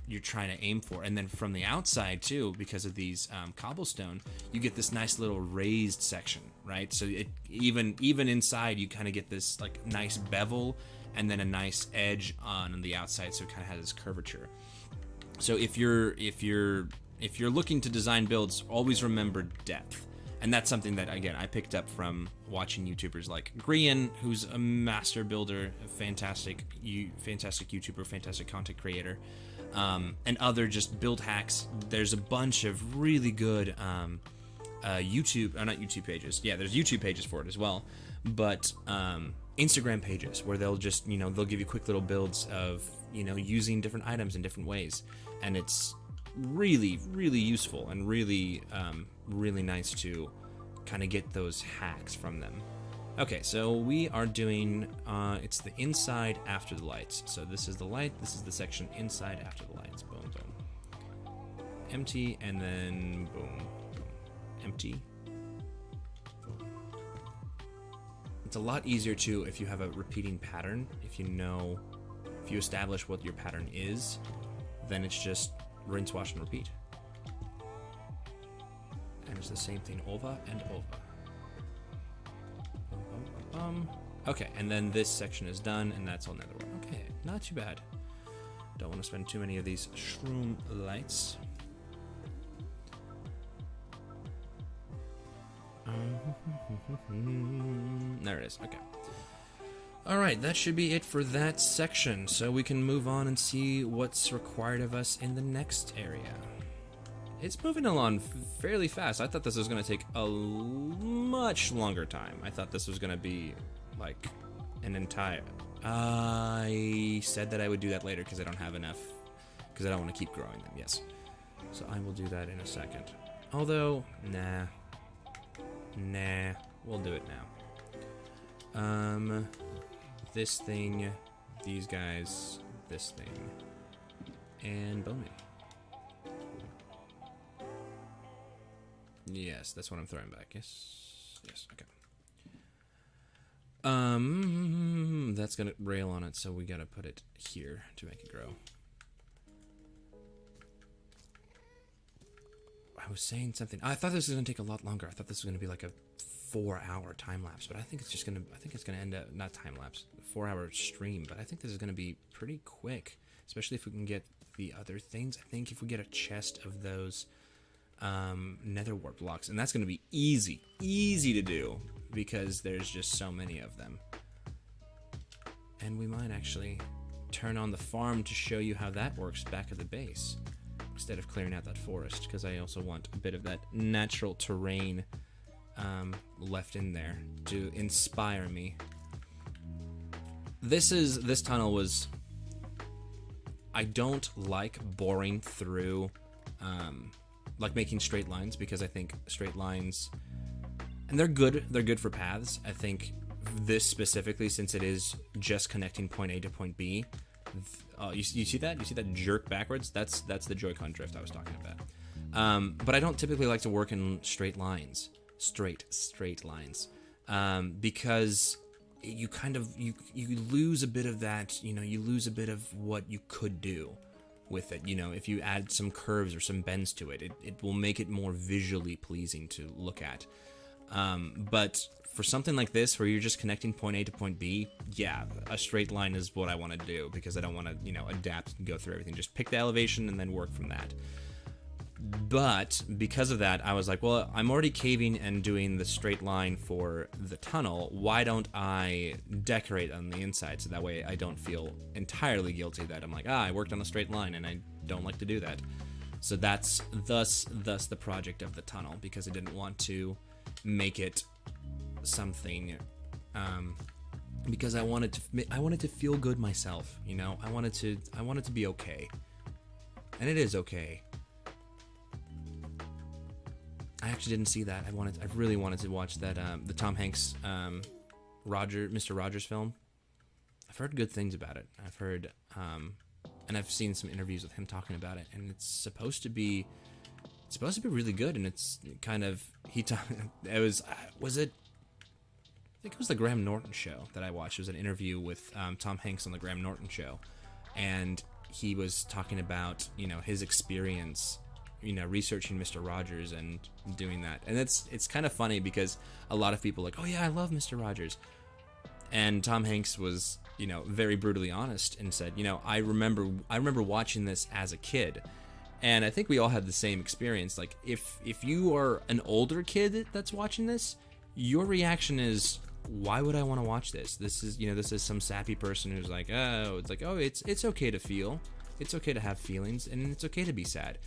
you're trying to aim for. And then from the outside too, because of these cobblestone, you get this nice little raised section, right? So it even inside, you kind of get this like nice bevel and then a nice edge on the outside, so it kind of has this curvature. So if you're looking to design builds, always remember depth. And that's something that, again, I picked up from watching YouTubers like Grian, who's a master builder, a fantastic YouTuber, fantastic content creator, and other just build hacks. There's a bunch of really good not YouTube pages. Yeah, there's YouTube pages for it as well, but Instagram pages where they'll just, they'll give you quick little builds of, using different items in different ways. And it's really, really useful and really, really nice to kind of get those hacks from them. Okay, so we are doing, it's the inside after the lights. So this is the light, this is the section inside after the lights. Boom, boom. Empty, and then boom, boom. Empty. It's a lot easier too if you have a repeating pattern. If you establish what your pattern is, then it's just rinse, wash, and repeat. And it's the same thing over and over. Okay, and then this section is done, and that's all netherwork. Okay, not too bad. Don't want to spend too many of these shroom lights. There it is. Okay. Alright, that should be it for that section, so we can move on and see what's required of us in the next area. It's moving along fairly fast. I thought this was going to take a much longer time. I thought this was going to be like an entire... I said that I would do that later because I don't have enough, because I don't want to keep growing them, yes. So I will do that in a second. Although, nah, we'll do it now. This thing, these guys, this thing, and boom. Yes, that's what I'm throwing back. Yes, okay. That's gonna rail on it, so we gotta put it here to make it grow. I was saying something. I thought this was gonna take a lot longer. I thought this was gonna be like a 4-hour time lapse, but I think it's gonna end up, not time lapse, 4-hour stream, but I think this is gonna be pretty quick, especially if we can get the other things. I think if we get a chest of those nether wart blocks, and that's gonna be easy to do because there's just so many of them. And we might actually turn on the farm to show you how that works back at the base instead of clearing out that forest, because I also want a bit of that natural terrain left in there to inspire me. This tunnel was... I don't like boring through, like making straight lines, because I think straight lines, and they're good for paths. I think this specifically, since it is just connecting point A to point B, you see that? You see that jerk backwards? That's the Joy-Con drift I was talking about. But I don't typically like to work in straight lines. Straight lines, because you kind of you lose a bit of that, you lose a bit of what you could do with it. If you add some curves or some bends to it, it will make it more visually pleasing to look at. But for something like this, where you're just connecting point A to point B, yeah, a straight line is what I want to do, because I don't want to adapt and go through everything. Just pick the elevation and then work from that. But because of that, I was like, well, I'm already caving and doing the straight line for the tunnel. Why don't I decorate on the inside so that way I don't feel entirely guilty that I'm like, I worked on a straight line and I don't like to do that. So that's thus the project of the tunnel, because I didn't want to make it something, because I wanted to feel good myself, you know. I wanted to be okay, and it is okay. I actually didn't see that. I really wanted to watch that, the Tom Hanks, Mr. Rogers film. I've heard good things about it. I've heard, and I've seen some interviews with him talking about it, and it's supposed to be really good. And it's kind of it was it? I think it was the Graham Norton show that I watched. It was an interview with Tom Hanks on the Graham Norton show, and he was talking about, you know, his experience, you know, researching Mr. Rogers and doing that. And it's kind of funny because a lot of people are like, oh yeah, I love Mr. Rogers. And Tom Hanks was, you know, very brutally honest and said, you know, I remember watching this as a kid. And I think we all had the same experience. Like, if you are an older kid that's watching this, your reaction is, why would I want to watch this? This is some sappy person who's like, it's okay to feel. It's okay to have feelings, and it's okay to be sad.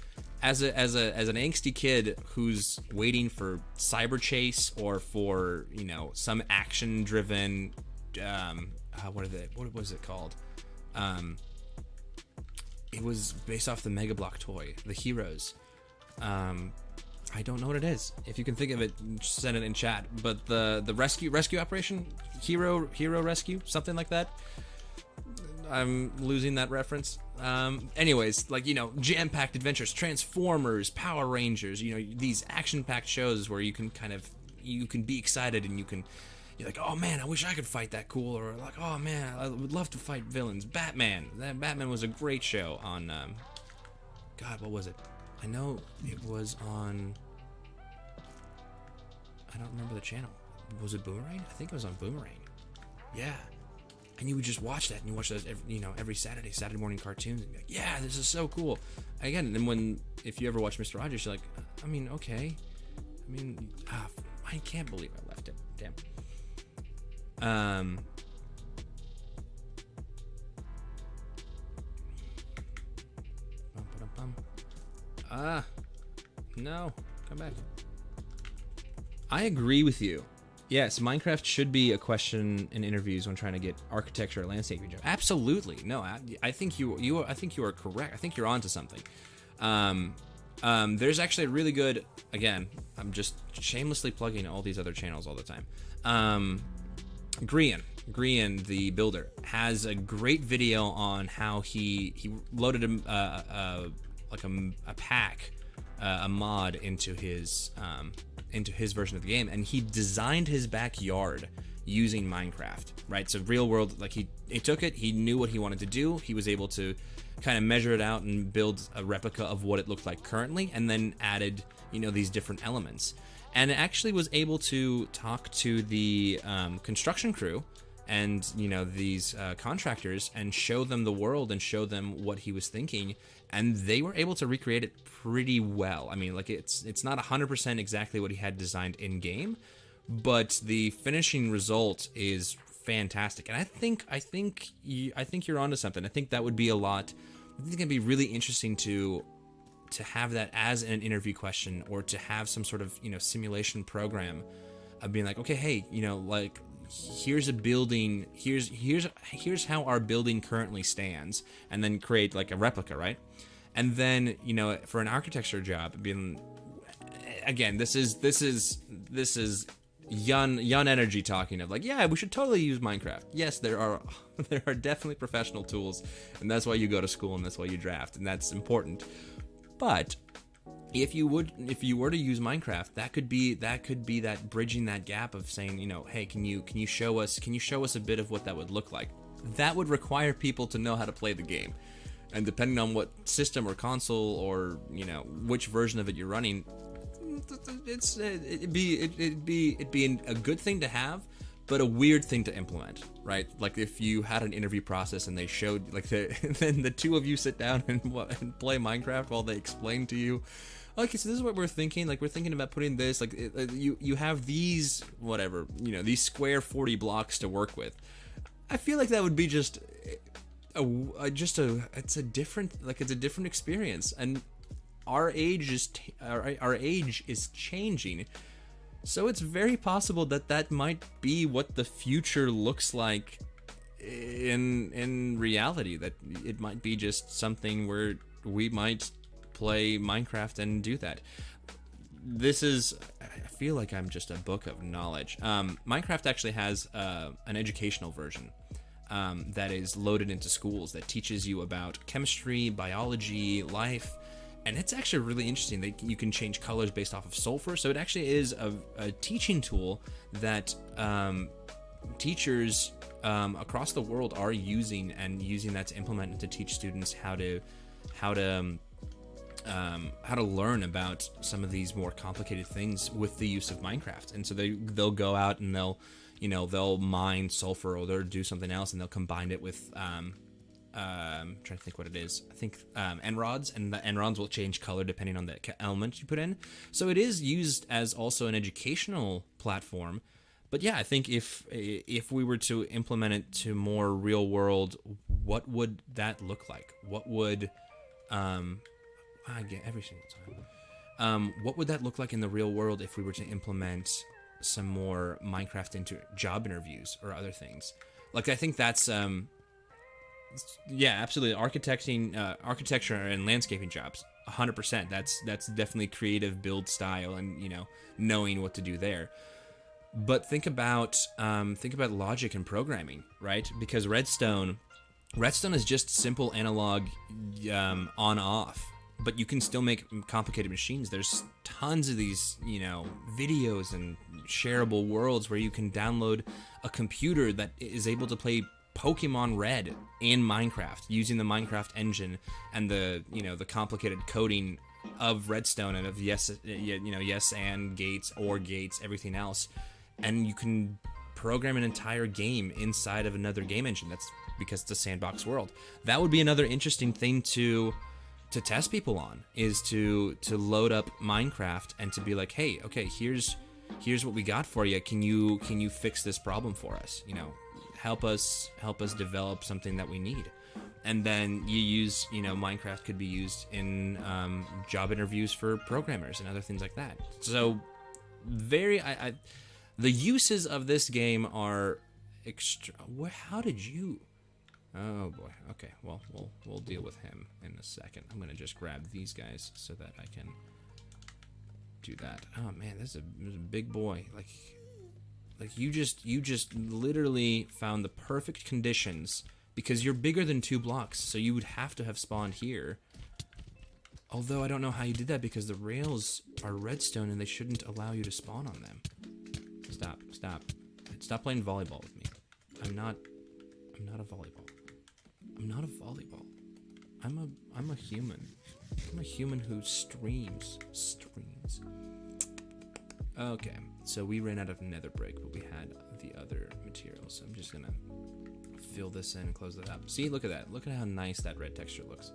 As an angsty kid who's waiting for cyber chase or for, you know, some action driven, what was it called? It was based off the Mega Block toy, the Heroes. I don't know what it is. If you can think of it, send it in chat. But the rescue operation, hero rescue, something like that. I'm losing that reference. Anyways, like, you know, jam-packed adventures, Transformers, Power Rangers, you know, these action-packed shows where you can be excited and you're like, oh man, I wish I could fight that cool, or like, oh man, I would love to fight villains. Batman was a great show on, God, what was it? I know it was on, I don't remember the channel. Was it Boomerang? I think it was on Boomerang. Yeah. And you would just watch that, and you watch those every Saturday morning cartoons, and be like, yeah, this is so cool. Again, and if you ever watch Mr. Rogers, you're like, I mean, okay. I mean, I can't believe I left it. Damn. No, come back. I agree with you. Yes, Minecraft should be a question in interviews when trying to get architecture or landscaping job. Absolutely. No, I think you are correct. I think you're onto something. There's actually a really good, again, I'm just shamelessly plugging all these other channels all the time. Grian, the builder, has a great video on how he loaded a pack, a mod into his version of the game, and he designed his backyard using Minecraft, right? So real world, like he took it, he knew what he wanted to do, he was able to kind of measure it out and build a replica of what it looked like currently, and then added, you know, these different elements, and actually was able to talk to the construction crew and, you know, these contractors, and show them the world and show them what he was thinking, and they were able to recreate it pretty well. I mean, like, it's not 100% exactly what he had designed in game, but the finishing result is fantastic. And I think you're onto something. I think that would be a lot. I think it'd be really interesting to have that as an interview question, or to have some sort of, you know, simulation program of being like, okay, hey, you know, like, here's a building, here's how our building currently stands, and then create like a replica, right? And then, you know, for an architecture job, being, again, this is Yun energy talking of like, yeah, we should totally use Minecraft. Yes, there are definitely professional tools, and that's why you go to school, and that's why you draft, and that's important. But if you were to use Minecraft, that could be that bridging that gap of saying, you know, hey, can you show us a bit of what that would look like? That would require people to know how to play the game, and depending on what system or console, or, you know, which version of it you're running, it'd be a good thing to have, but a weird thing to implement, right? Like if you had an interview process and they showed like then the two of you sit down and play Minecraft while they explain to you, okay, so this is what we're thinking. Like we're thinking about putting this. Like you have these whatever, you know, these square 40 blocks to work with. I feel like that would be just it's a different experience, and our age is changing. So it's very possible that might be what the future looks like in reality, that it might be just something where we might play Minecraft and do that. I feel like I'm just a book of knowledge. Minecraft actually has an educational version that is loaded into schools that teaches you about chemistry, biology, life. And it's actually really interesting. You can change colors based off of sulfur. So it actually is a teaching tool that teachers across the world are using that to implement and to teach students how to learn about some of these more complicated things with the use of Minecraft. And so they'll go out and they'll mine sulfur, or they'll do something else, and they'll combine it with I'm trying to think what it is. I think end rods, and the end rods will change color depending on the element you put in. So it is used as also an educational platform. But yeah, I think if we were to implement it to more real world, what would that look like? What would I get every single time? What would that look like in the real world if we were to implement some more Minecraft into job interviews or other things? Like I think that's yeah, absolutely. Architecture and landscaping jobs, 100%. That's definitely creative build style, and knowing what to do there. But think about logic and programming, right? Because Redstone is just simple analog on off, but you can still make complicated machines. There's tons of these videos and shareable worlds where you can download a computer that is able to play Pokemon Red in Minecraft using the Minecraft engine and the complicated coding of Redstone and of yes and gates, or gates, everything else, and you can program an entire game inside of another game engine. That's because it's a sandbox world. That would be another interesting thing to test people on, is to load up Minecraft and to be like, hey, okay, here's what we got for you. Can you fix this problem for us? Help us develop something that we need. And then you use, Minecraft could be used in job interviews for programmers and other things like that. So the uses of this game are extra. How did you? Oh boy. Okay. Well, we'll deal with him in a second. I'm gonna just grab these guys so that I can do that. Oh man, this is a big boy. Like you just literally found the perfect conditions, because you're bigger than 2 blocks, so you would have to have spawned here. Although I don't know how you did that, because the rails are redstone and they shouldn't allow you to spawn on them. Stop playing volleyball with me. I'm not a volleyball. I'm not a volleyball. I'm a human. I'm a human who streams. Okay, so we ran out of nether brick, but we had the other materials. So I'm just gonna fill this in and close that up. See, look at that. Look at how nice that red texture looks.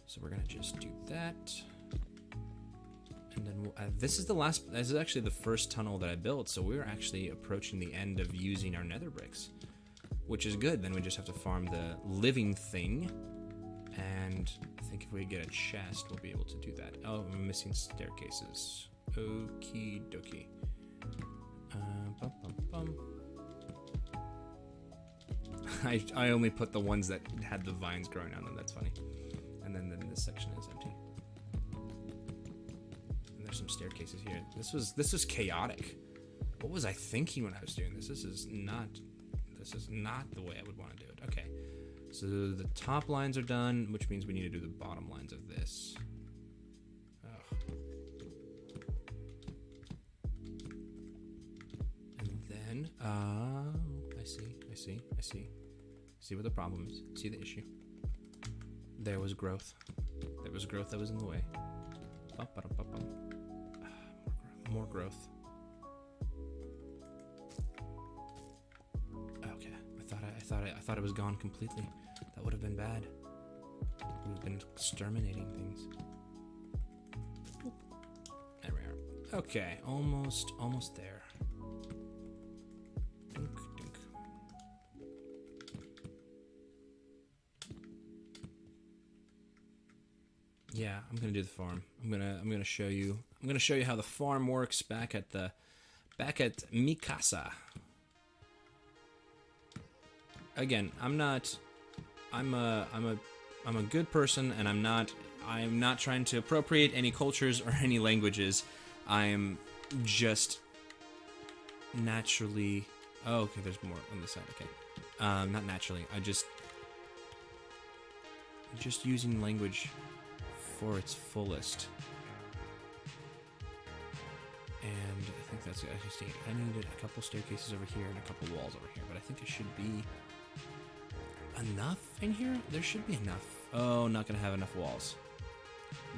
So we're gonna just do that. And then this is actually the first tunnel that I built, so we're actually approaching the end of using our nether bricks, which is good. Then we just have to farm the living thing, and I think if we get a chest, we'll be able to do that. Oh, I'm missing staircases. Okie dokie. I only put the ones that had the vines growing on them. That's funny. And then this section is empty. And there's some staircases here. This was chaotic. What was I thinking when I was doing this? This is not the way I would want to do it. Okay. So the top lines are done, which means we need to do the bottom lines of this. I see what the problem is. See the issue. There was growth. There was growth that was in the way. More growth. I thought it was gone completely. That would have been bad. We've been exterminating things. There we are. Okay, almost there. Dunk, dunk. Yeah, I'm gonna do the farm. I'm gonna show you. I'm gonna show you how the farm works back at Mikasa. Again, I'm a good person, and I'm not trying to appropriate any cultures or any languages. I am just naturally. Oh, okay. There's more on this side. Okay, not naturally. I'm just using language for its fullest. And I think that's it. I needed a couple staircases over here and a couple walls over here, but I think it should be enough in here. There should be enough. Oh, not gonna have enough walls.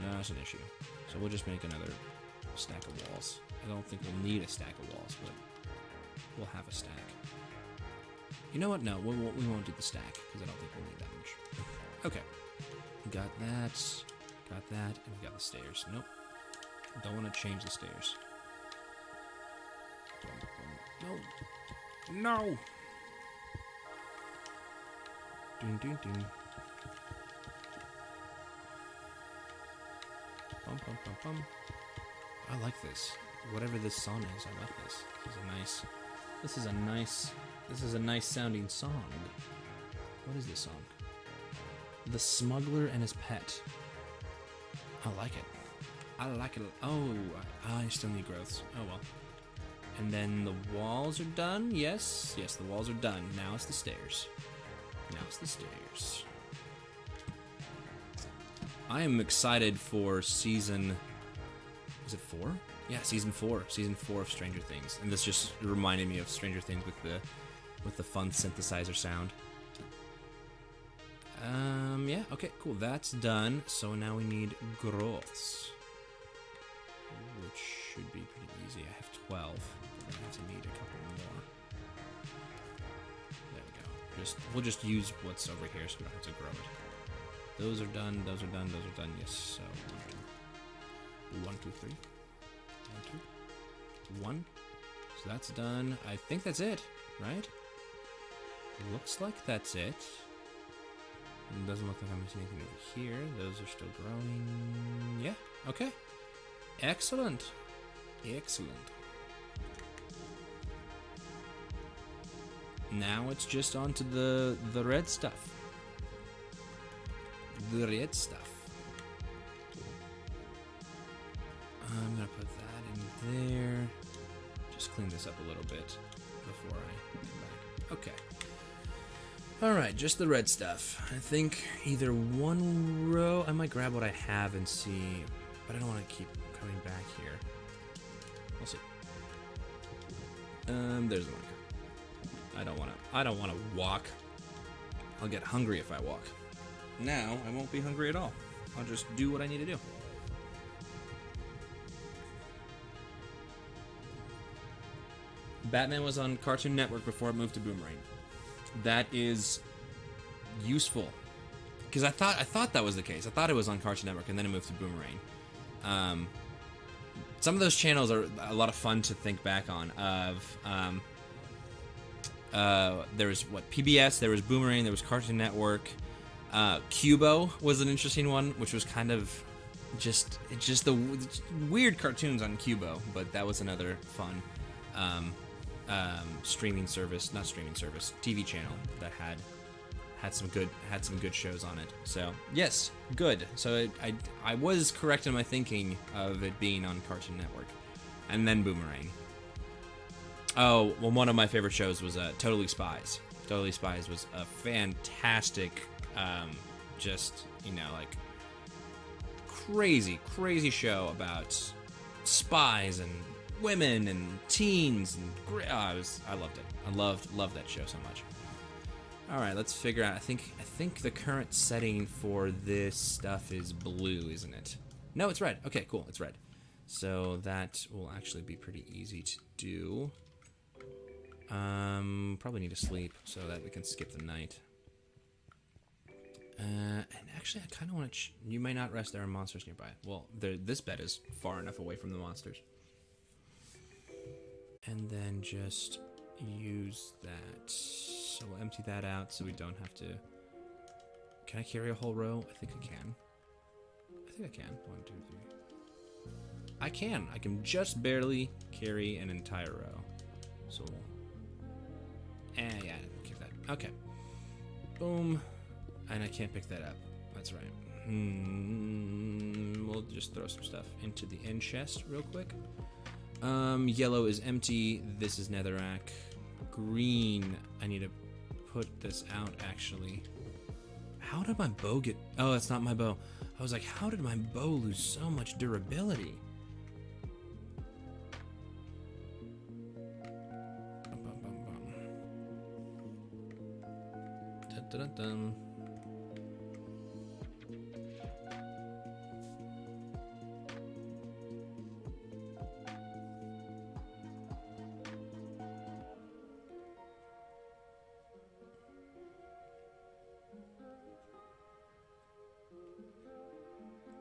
No, that's an issue. So we'll just make another stack of walls. I don't think we'll need a stack of walls, but we'll have a stack. You know what? No, we won't do the stack, because I don't think we'll need that much. Okay. Got that. Got that. And we got the stairs. Nope. Don't want to change the stairs. No. No! Ding, ding, ding. Bum, bum, bum, bum. I like this. Whatever this song is, I like this. This is a nice sounding song. What is this song? The Smuggler and His Pet. I like it. I like it. Oh, I still need growths. Oh well. And then the walls are done. Yes, the walls are done. Now it's the stairs. I am excited for season. Is it 4? Yeah, season 4. Season 4 of Stranger Things. And this just reminded me of Stranger Things with the fun synthesizer sound. Yeah, okay, cool. That's done. So now we need growths, which should be pretty easy. I have 12. I have to need a couple more. There we go. We'll just use what's over here, so we don't have to grow it. Those are done. Those are done. Those are done. Yes. So 1, 2, 3. 1, 2, 1. So that's done. I think that's it, right? Looks like that's it. It doesn't look like I'm missing anything over here. Those are still growing. Yeah. Okay. Excellent. Excellent. Now it's just onto the red stuff. The red stuff. I'm gonna put that in there. Just clean this up a little bit before I come back. Okay. Alright, just the red stuff. I think either one row. I might grab what I have and see, but I don't want to keep coming back here. We'll see. There's the marker. I don't wanna walk. I'll get hungry if I walk. Now I won't be hungry at all. I'll just do what I need to do. Batman was on Cartoon Network before it moved to Boomerang. That is useful, because I thought that was the case. I thought it was on Cartoon Network and then it moved to Boomerang. Some of those channels are a lot of fun to think back on. There was PBS, there was Boomerang, there was Cartoon Network. Cubo was an interesting one, which was kind of just the weird cartoons on Cubo, but that was another fun TV channel that had some good shows on it. So yes, good. So I was correct in my thinking of it being on Cartoon Network, and then Boomerang. Oh well, one of my favorite shows was Totally Spies. Totally Spies was a fantastic, just like crazy show about spies and women and teens and I loved it. I loved that show so much. All right, let's figure out. I think the current setting for this stuff is blue, isn't it? No, it's red. Okay, cool. It's red. So that will actually be pretty easy to do. Probably need to sleep so that we can skip the night. And actually, I kind of want to... You may not rest. There are monsters nearby. Well, this bed is far enough away from the monsters. And then just use that. So we'll empty that out so we don't have to... Can I carry a whole row? I think I can. I think I can. 1, 2, 3. I can. I can just barely carry an entire row. So... yeah, I didn't keep that. Okay. Boom. And I can't pick that up. That's right. We'll just throw some stuff into the end chest real quick. Yellow is empty. This is netherrack. Green. I need to put this out, actually. How did my bow get... Oh, that's not my bow. I was like, how did my bow lose so much durability? Dun-dun-dun.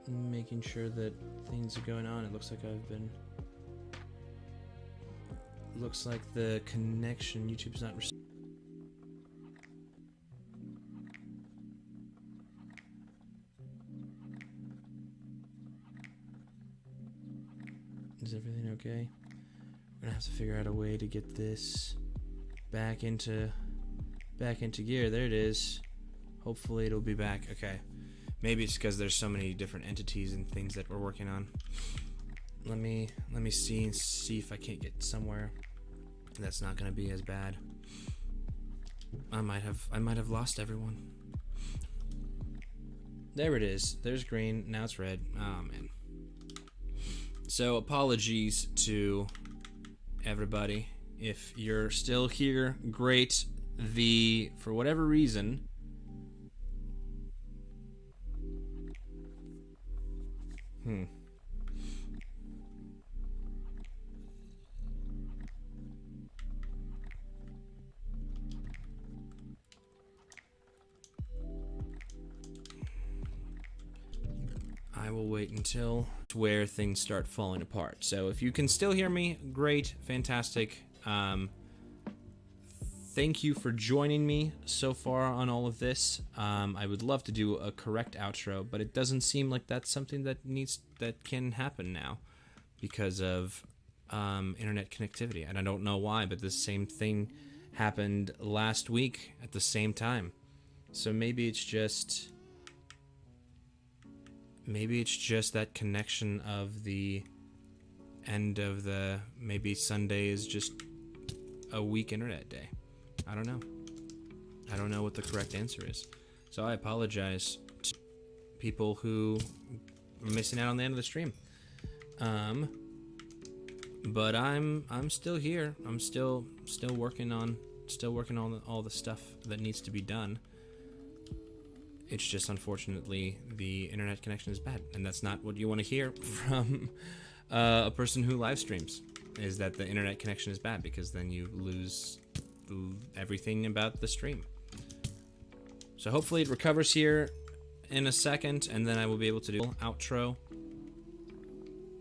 Making sure that things are going on. It looks like I've been... Looks like the connection... YouTube's not... Is everything okay? We're gonna have to figure out a way to get this back into gear. There it is. Hopefully it'll be back. Okay. Maybe it's because there's so many different entities and things that we're working on. Let me see if I can't get somewhere that's not gonna be as bad. I might have lost everyone. There it is. There's green. Now it's red. Oh man. So apologies to everybody. If you're still here, great. For whatever reason, I will wait until where things start falling apart. So if you can still hear me, great, fantastic. Thank you for joining me so far on all of this. I would love to do a correct outro, but it doesn't seem like that's something that can happen now because of internet connectivity. And I don't know why, but the same thing happened last week at the same time. So maybe it's just that connection of the end of the... Maybe Sunday is just a weak internet day. I don't know. I don't know what the correct answer is. So I apologize to people who are missing out on the end of the stream. But I'm still here. I'm still working on all the stuff that needs to be done. It's just, unfortunately, the internet connection is bad, and that's not what you want to hear from a person who live streams, is that the internet connection is bad, because then you lose everything about the stream. So hopefully it recovers here in a second, and then I will be able to do outro.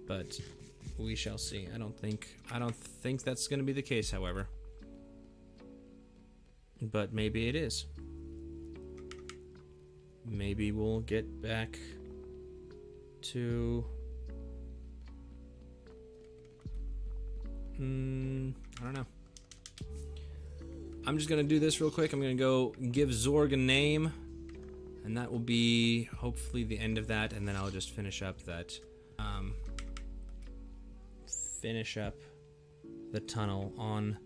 But we shall see. I don't think that's going to be the case, however. But maybe it is. Maybe we'll get back to... I don't know. I'm just going to do this real quick. I'm going to go give Zorg a name. And that will be hopefully the end of that. And then I'll just finish up that... finish up the tunnel on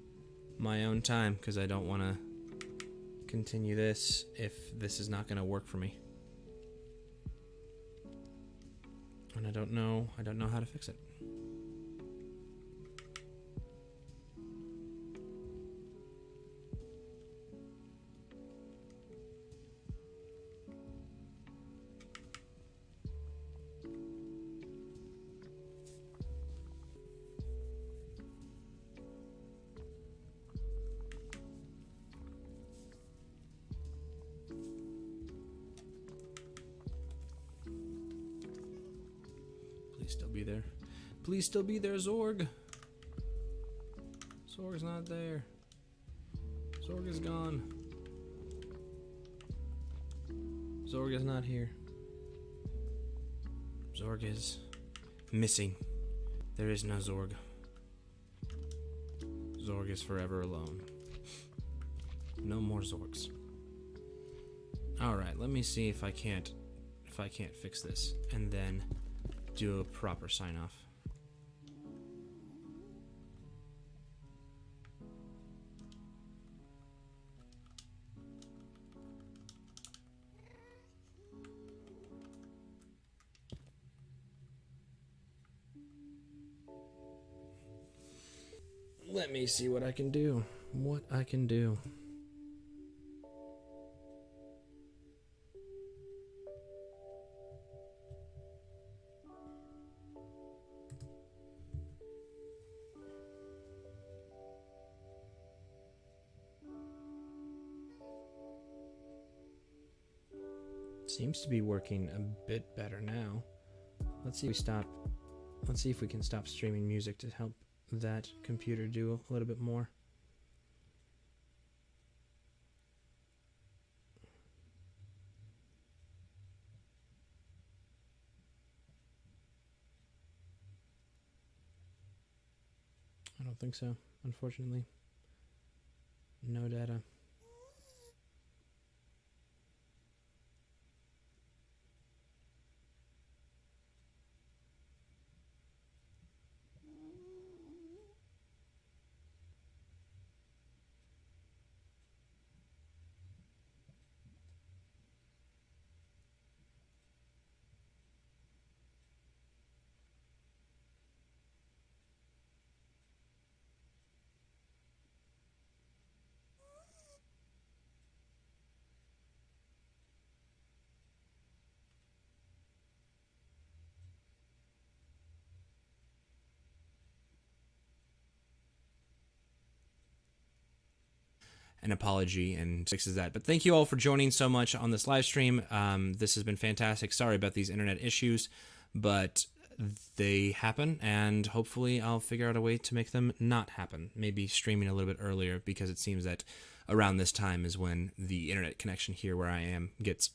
my own time. Because I don't want to continue this if this is not going to work for me. And I don't know how to fix it. Please still be there. Please still be there, Zorg. Zorg's not there. Zorg is gone. Zorg is not here. Zorg is missing. There is no Zorg. Zorg is forever alone. No more Zorgs. Alright, let me see if I can't fix this and then do a proper sign off. Let me see what I can do. What I can do. Seems to be working a bit better now. Let's see if we can stop streaming music to help that computer do a little bit more. I don't think so, unfortunately. No data. An apology and fixes that. But thank you all for joining so much on this live stream. This has been fantastic. Sorry about these internet issues, but they happen, and hopefully I'll figure out a way to make them not happen. Maybe streaming a little bit earlier, because it seems that around this time is when the internet connection here where I am gets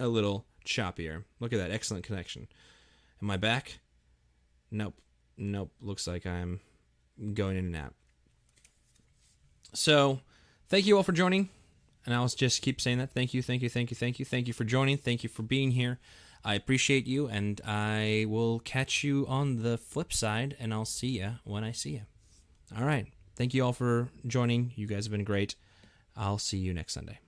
a little choppier. Look at that, excellent connection. Am I back? Nope. Nope. Looks like I'm going in and out. So thank you all for joining, and I'll just keep saying that. Thank you, thank you, thank you, thank you. Thank you for joining. Thank you for being here. I appreciate you, and I will catch you on the flip side, and I'll see you when I see you. All right. Thank you all for joining. You guys have been great. I'll see you next Sunday.